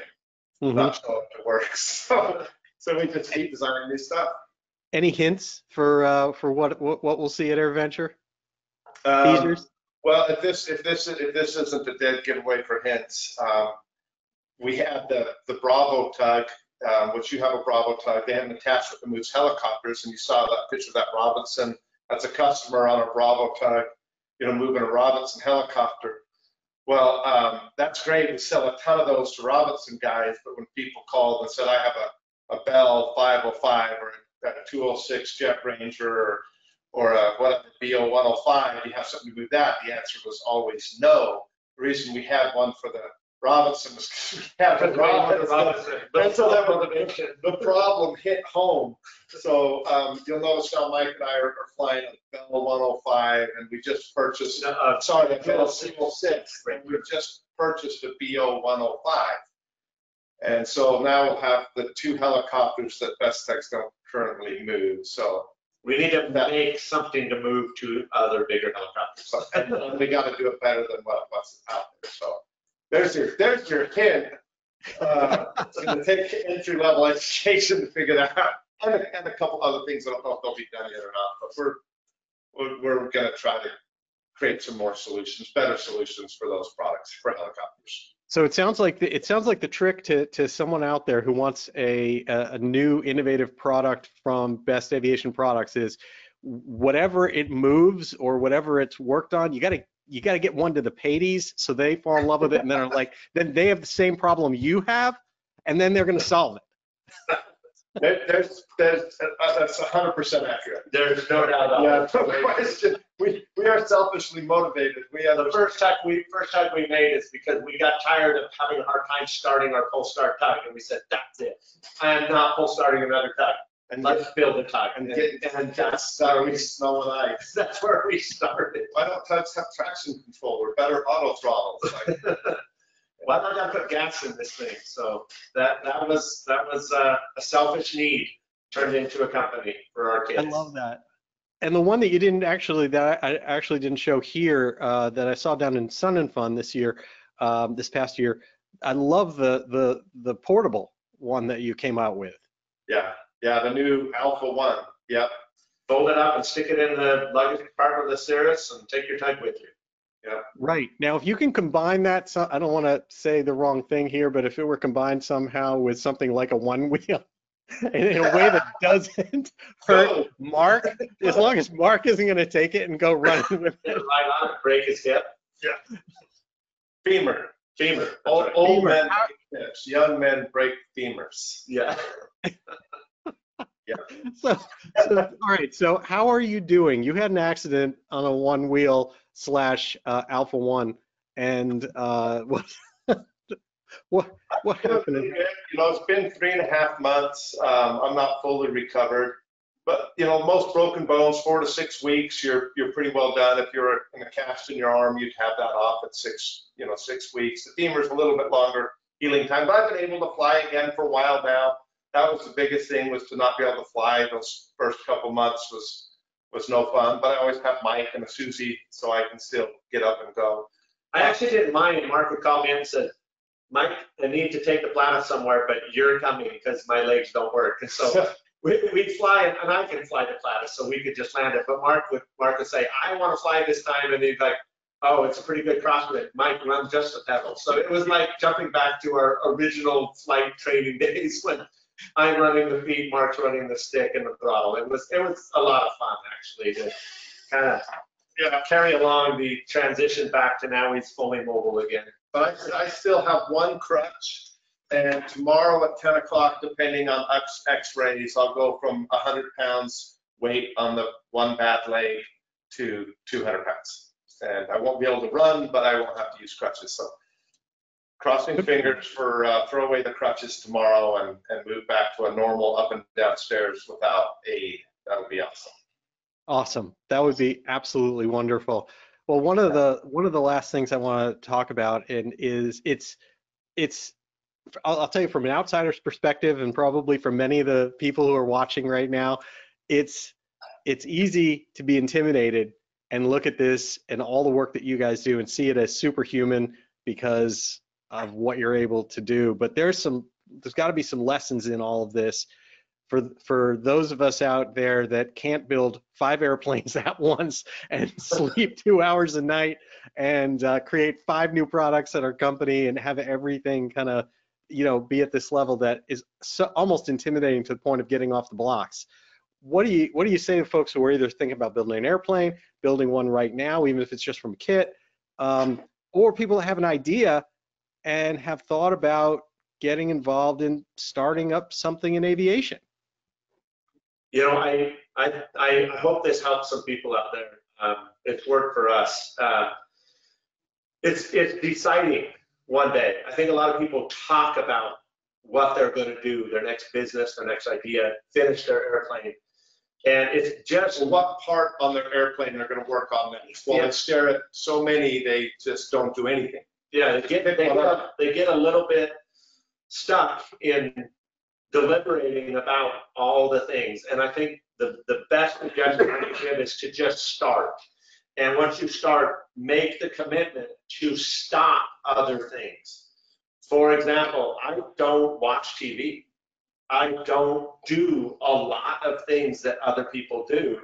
and not show up to work. So we just keep designing new stuff. Any hints for what we'll see at AirVenture? Teasers? Well, if this isn't a dead giveaway for hints, we have the Bravo tug, which you have a Bravo tug. They have an attachment that moves helicopters, and you saw that picture of that Robinson. That's a customer on a Bravo tug, moving a Robinson helicopter. Well, that's great. We sell a ton of those to Robinson guys, but when people called and said, I have a Bell 505 or a 206 Jet Ranger or a BO 105, do you have something to do with that? The answer was always no. The reason we had one for the Robinson was because we had the Robinson. And so that the problem hit home. So you'll notice how Mike and I are flying a Bell 105, and we just purchased, a Bell 606, and we just purchased a BO 105. And so now we'll have the 2 helicopters that Best Techs don't currently move. So we need to make something to move to other bigger helicopters. And we got to do it better than what's out there. So there's your hint. It's going to take entry-level education to figure that out, and a couple other things. I don't know if they'll be done yet or not, but we're going to try to create some more solutions, better solutions for those products for helicopters. So it sounds like the trick to someone out there who wants a new innovative product from Best Aviation Products is whatever it moves or whatever it's worked on, you got to get one to the Pateys so they fall in love with it, and then they have the same problem you have, and then they're going to solve it. That's 100% accurate. There's no doubt about it. Yeah, no question. We are selfishly motivated. We are the first tug we made is because we got tired of having a hard time starting our full start tug, and we said, that's it. I'm not full starting another tug. And let's build a tug. And that's where we snow and ice. That's where we started. Why don't tugs have traction control or better auto throttles? Why not I put gas in this thing? So that was a selfish need turned into a company for our kids. I love that. And the one that I actually didn't show here, that I saw down in Sun and Fun this past year, I love the portable one that you came out with. Yeah, the new Alpha 1. Yep. Fold it up and stick it in the luggage compartment of the Cirrus and take your tug with you. Yeah. Right. Now, if you can combine that, I don't want to say the wrong thing here, but if it were combined somehow with something like a one wheel, in a way that doesn't hurt Mark, as long as Mark isn't going to take it and go running with it. Right on it, break his hip. Yeah. Femur. Old men break hips. Young men break femurs. Yeah. Yeah. So, all right. So how are you doing? You had an accident on a one wheel / Alpha 1, and what happened? It's been 3.5 months. I'm not fully recovered, but most broken bones, 4 to 6 weeks, you're pretty well done. If you're in a cast in your arm, you'd have that off at 6 weeks. The femur's a little bit longer healing time, but I've been able to fly again for a while now. That was the biggest thing, was to not be able to fly. Those first couple months was no fun, but I always have Mike and a Susie, so I can still get up and go. I actually didn't mind. Mark would call me in and said, Mike, I need to take the Plata somewhere, but you're coming because my legs don't work. And so we'd fly, and I can fly the Plata, so we could just land it. But Mark would say, I want to fly this time, and he'd like, oh, it's a pretty good crosswind. Mike, run just the pedals. So it was like jumping back to our original flight training days when I'm running the feet, Mark's running the stick and the throttle. It was a lot of fun, actually, to kind of carry along the transition back to now he's fully mobile again. But I still have one crutch, and tomorrow at 10 o'clock, depending on x-rays, I'll go from 100 pounds weight on the one bad leg to 200 pounds. And I won't be able to run, but I won't have to use crutches. So crossing fingers for throw away the crutches tomorrow and move back to a normal up and down stairs without aid. That'll be awesome. Awesome. That would be absolutely wonderful. Well, one of the last things I want to talk about is I'll tell you from an outsider's perspective, and probably from many of the people who are watching right now, it's easy to be intimidated and look at this and all the work that you guys do and see it as superhuman because of what you're able to do. But there's got to be some lessons in all of this for those of us out there that can't build 5 airplanes at once and sleep 2 hours a night and create 5 new products at our company and have everything kind of, be at this level that is almost intimidating to the point of getting off the blocks. What do you say to folks who are either thinking about building an airplane, building one right now, even if it's just from a kit, or people that have an idea and have thought about getting involved in starting up something in aviation? I hope this helps some people out there. It's worked for us. It's deciding one day. I think a lot of people talk about what they're going to do, their next business, their next idea, finish their airplane. And it's just what part on their airplane they're going to work on next. Well, they stare at so many, they just don't do anything. Yeah, they get a little bit stuck in deliberating about all the things. And I think the best suggestion I can give is to just start. And once you start, make the commitment to stop other things. For example, I don't watch TV. I don't do a lot of things that other people do.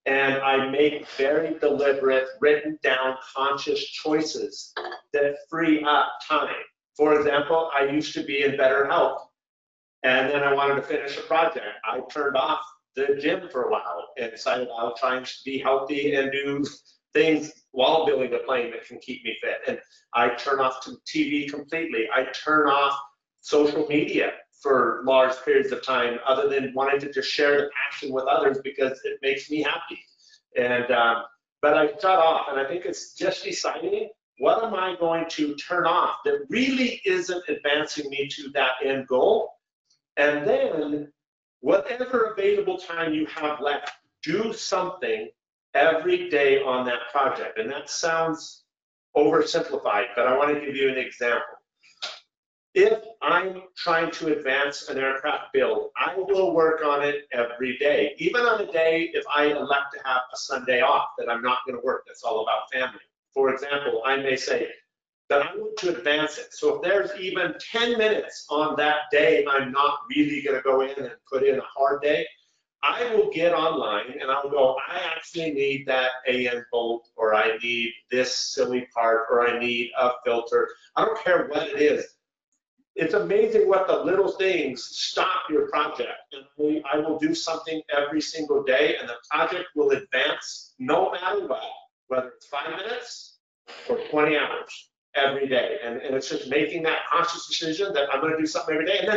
And I make very deliberate, written down, conscious choices that free up time. For example, I used to be in better health, and then I wanted to finish a project. I turned off the gym for a while and decided I'll try and be healthy and do things while building a plane that can keep me fit. And I turn off TV completely. I turn off social media for large periods of time, other than wanting to just share the passion with others because it makes me happy. And but I shut off, and I think it's just deciding, what am I going to turn off that really isn't advancing me to that end goal? And then whatever available time you have left, do something every day on that project. And that sounds oversimplified, but I want to give you an example. If I'm trying to advance an aircraft build, I will work on it every day. Even on a day if I elect to have a Sunday off that I'm not going to work, that's all about family. For example, I may say that I want to advance it. So if there's even 10 minutes on that day, I'm not really going to go in and put in a hard day. I will get online and I'll go, I actually need that AN bolt, or I need this silly part, or I need a filter. I don't care what it is. It's amazing what the little things stop your project. And I will do something every single day, and the project will advance no matter what, whether it's 5 minutes or 20 hours every day. And it's just making that conscious decision that I'm going to do something every day,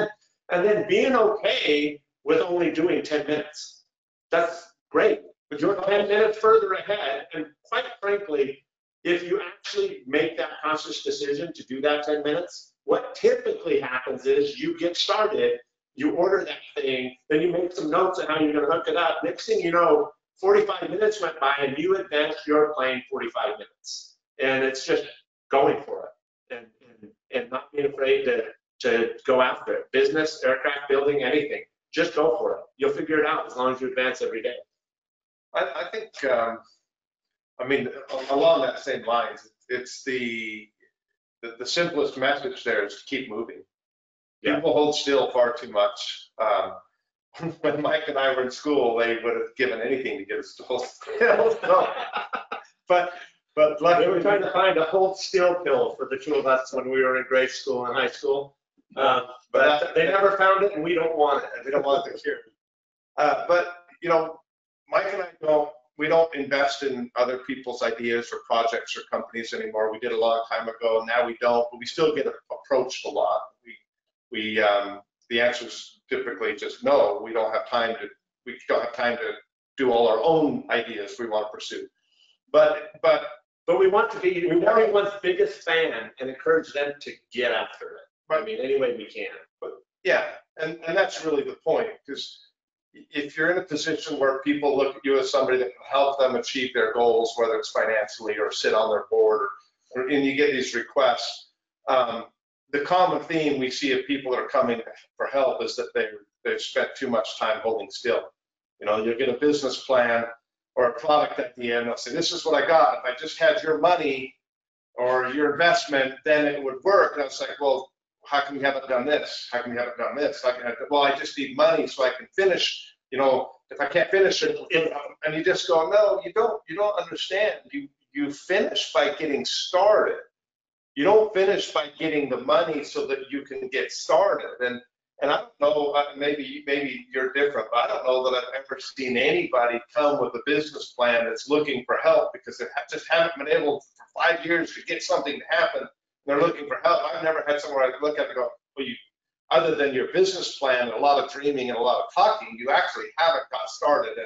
and then being okay with only doing 10 minutes. That's great. But you're 10 minutes further ahead, and quite frankly, if you actually make that conscious decision to do that 10 minutes, what typically happens is you get started, you order that thing, then you make some notes on how you're going to hook it up. Next thing you know, 45 minutes went by and you advanced your plane 45 minutes. And it's just going for it and not being afraid to go after it. Business, aircraft building, anything. Just go for it. You'll figure it out as long as you advance every day. I think, I mean, along that same lines, it's the simplest message there is to keep moving. Yeah. People hold still far too much. When Mike and I were in school, they would have given anything to get us to hold still. So, but luckily, we were trying to find a hold still pill for the two of us when we were in grade school and high school. But they never found it, and we don't want it. We don't want the cure. But you know, Mike and I don't invest in other people's ideas or projects or companies anymore. We did a long time ago. Now we don't, but we still get approached a lot. The answer is typically just no. We don't have time to do all our own ideas we want to pursue. But we want to be everyone's biggest fan and encourage them to get after it. Right. I mean, any way we can. But yeah, and that's really the point, because if you're in a position where people look at you as somebody that can help them achieve their goals, whether it's financially or sit on their board, and you get these requests, the common theme we see of people that are coming for help is that they've spent too much time holding still. You know, you get a business plan or a product at the end, they'll say, this is what I got. If I just had your money or your investment, then it would work. And I was like, well, how come you haven't done this? How come you haven't done this? Well, I just need money so I can finish. You know, if I can't finish it, and you just go, no, you don't understand. You finish by getting started. You don't finish by getting the money so that you can get started. And I don't know, maybe you're different, but I don't know that I've ever seen anybody come with a business plan that's looking for help because they just haven't been able for 5 years to get something to happen. They're looking for help. I've never had somewhere I look at and go, well, other than your business plan and a lot of dreaming and a lot of talking, you actually haven't got started.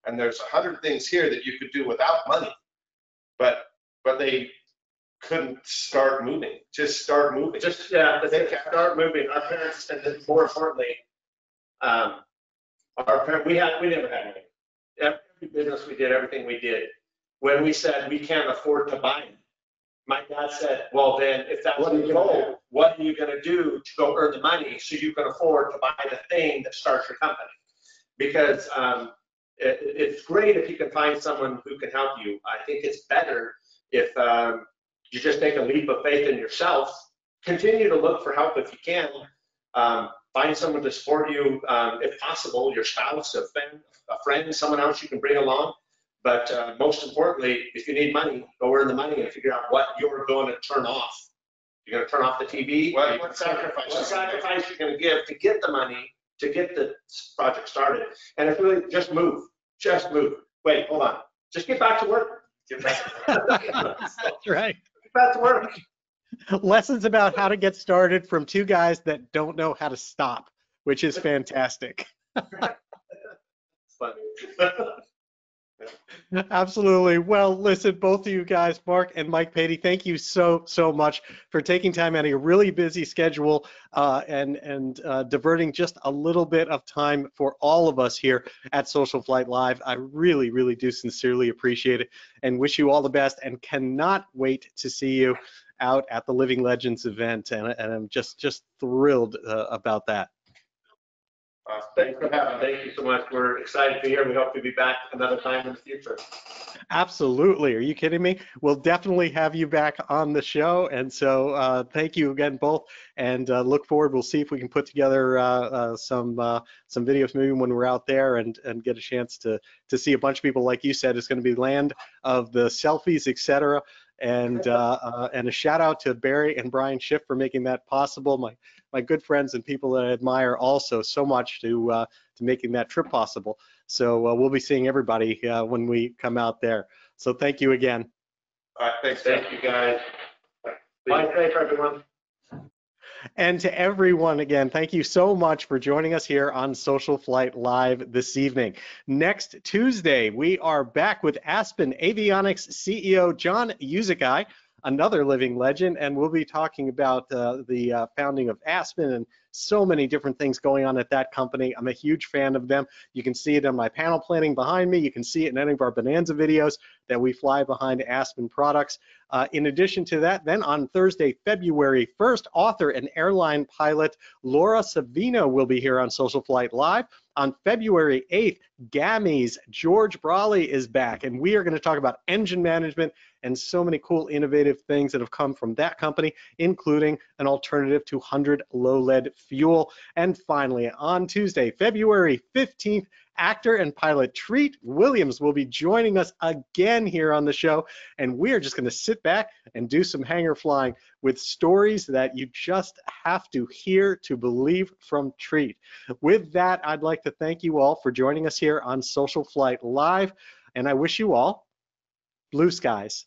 And there's 100 things here that you could do without money, but they couldn't start moving. Just start moving. Start moving. Our parents, and then more importantly, we never had money. Every business we did, everything we did, when we said we can't afford to buy it, my dad said, well, then if that's what you goal, what are you going to do to go earn the money so you can afford to buy the thing that starts your company? Because it's great if you can find someone who can help you. I think it's better if you just take a leap of faith in yourself. Continue to look for help if you can. Find someone to support you, if possible, your spouse, a friend, someone else you can bring along. But most importantly, if you need money, go earn the money and figure out what you're going to turn off. You're going to turn off the TV? What sacrifice you're going to give to get the money, to get the project started. And it's really just move. Just move. Wait, hold on. Just get back to work. That's right. Get back to work. Lessons about how to get started from two guys that don't know how to stop, which is fantastic. Funny. Absolutely. Well, listen, both of you guys, Mark and Mike Patey, thank you so much for taking time out of your really busy schedule and diverting just a little bit of time for all of us here at SocialFlight Live. I really do sincerely appreciate it and wish you all the best, and cannot wait to see you out at the Living Legends event, and I'm just thrilled about that. Thanks for having me. Thank you so much. We're excited to be here. We hope to be back another time in the future. Absolutely. Are you kidding me? We'll definitely have you back on the show. And so thank you again, both, and look forward. We'll see if we can put together some videos maybe when we're out there and get a chance to see a bunch of people. Like you said, it's going to be land of the selfies, etc. And a shout out to Barry and Brian Schiff for making that possible. My good friends and people that I admire also so much to making that trip possible. So we'll be seeing everybody when we come out there. So thank you again. All right, thanks. Thank you, guys. Bye, safe, everyone. And to everyone, again, thank you so much for joining us here on SocialFlight Live this evening. Next Tuesday, we are back with Aspen Avionics CEO John Uzikai, another living legend, and we'll be talking about the founding of Aspen and so many different things going on at that company. I'm a huge fan of them. You can see it on my panel planning behind me. You can see it in any of our Bonanza videos. that we fly behind Aspen products. In addition to that, then on Thursday, February 1st, author and airline pilot Laura Savino will be here on Social Flight Live. On February 8th, GAMI's George Brawley is back, and we are going to talk about engine management and so many cool innovative things that have come from that company, including an alternative to 100 low lead fuel. And finally, on Tuesday, February 15th, actor and pilot Treat Williams will be joining us again here on the show, and we are just going to sit back and do some hangar flying with stories that you just have to hear to believe from Treat. With that, I'd like to thank you all for joining us here on Social Flight Live, and I wish you all blue skies.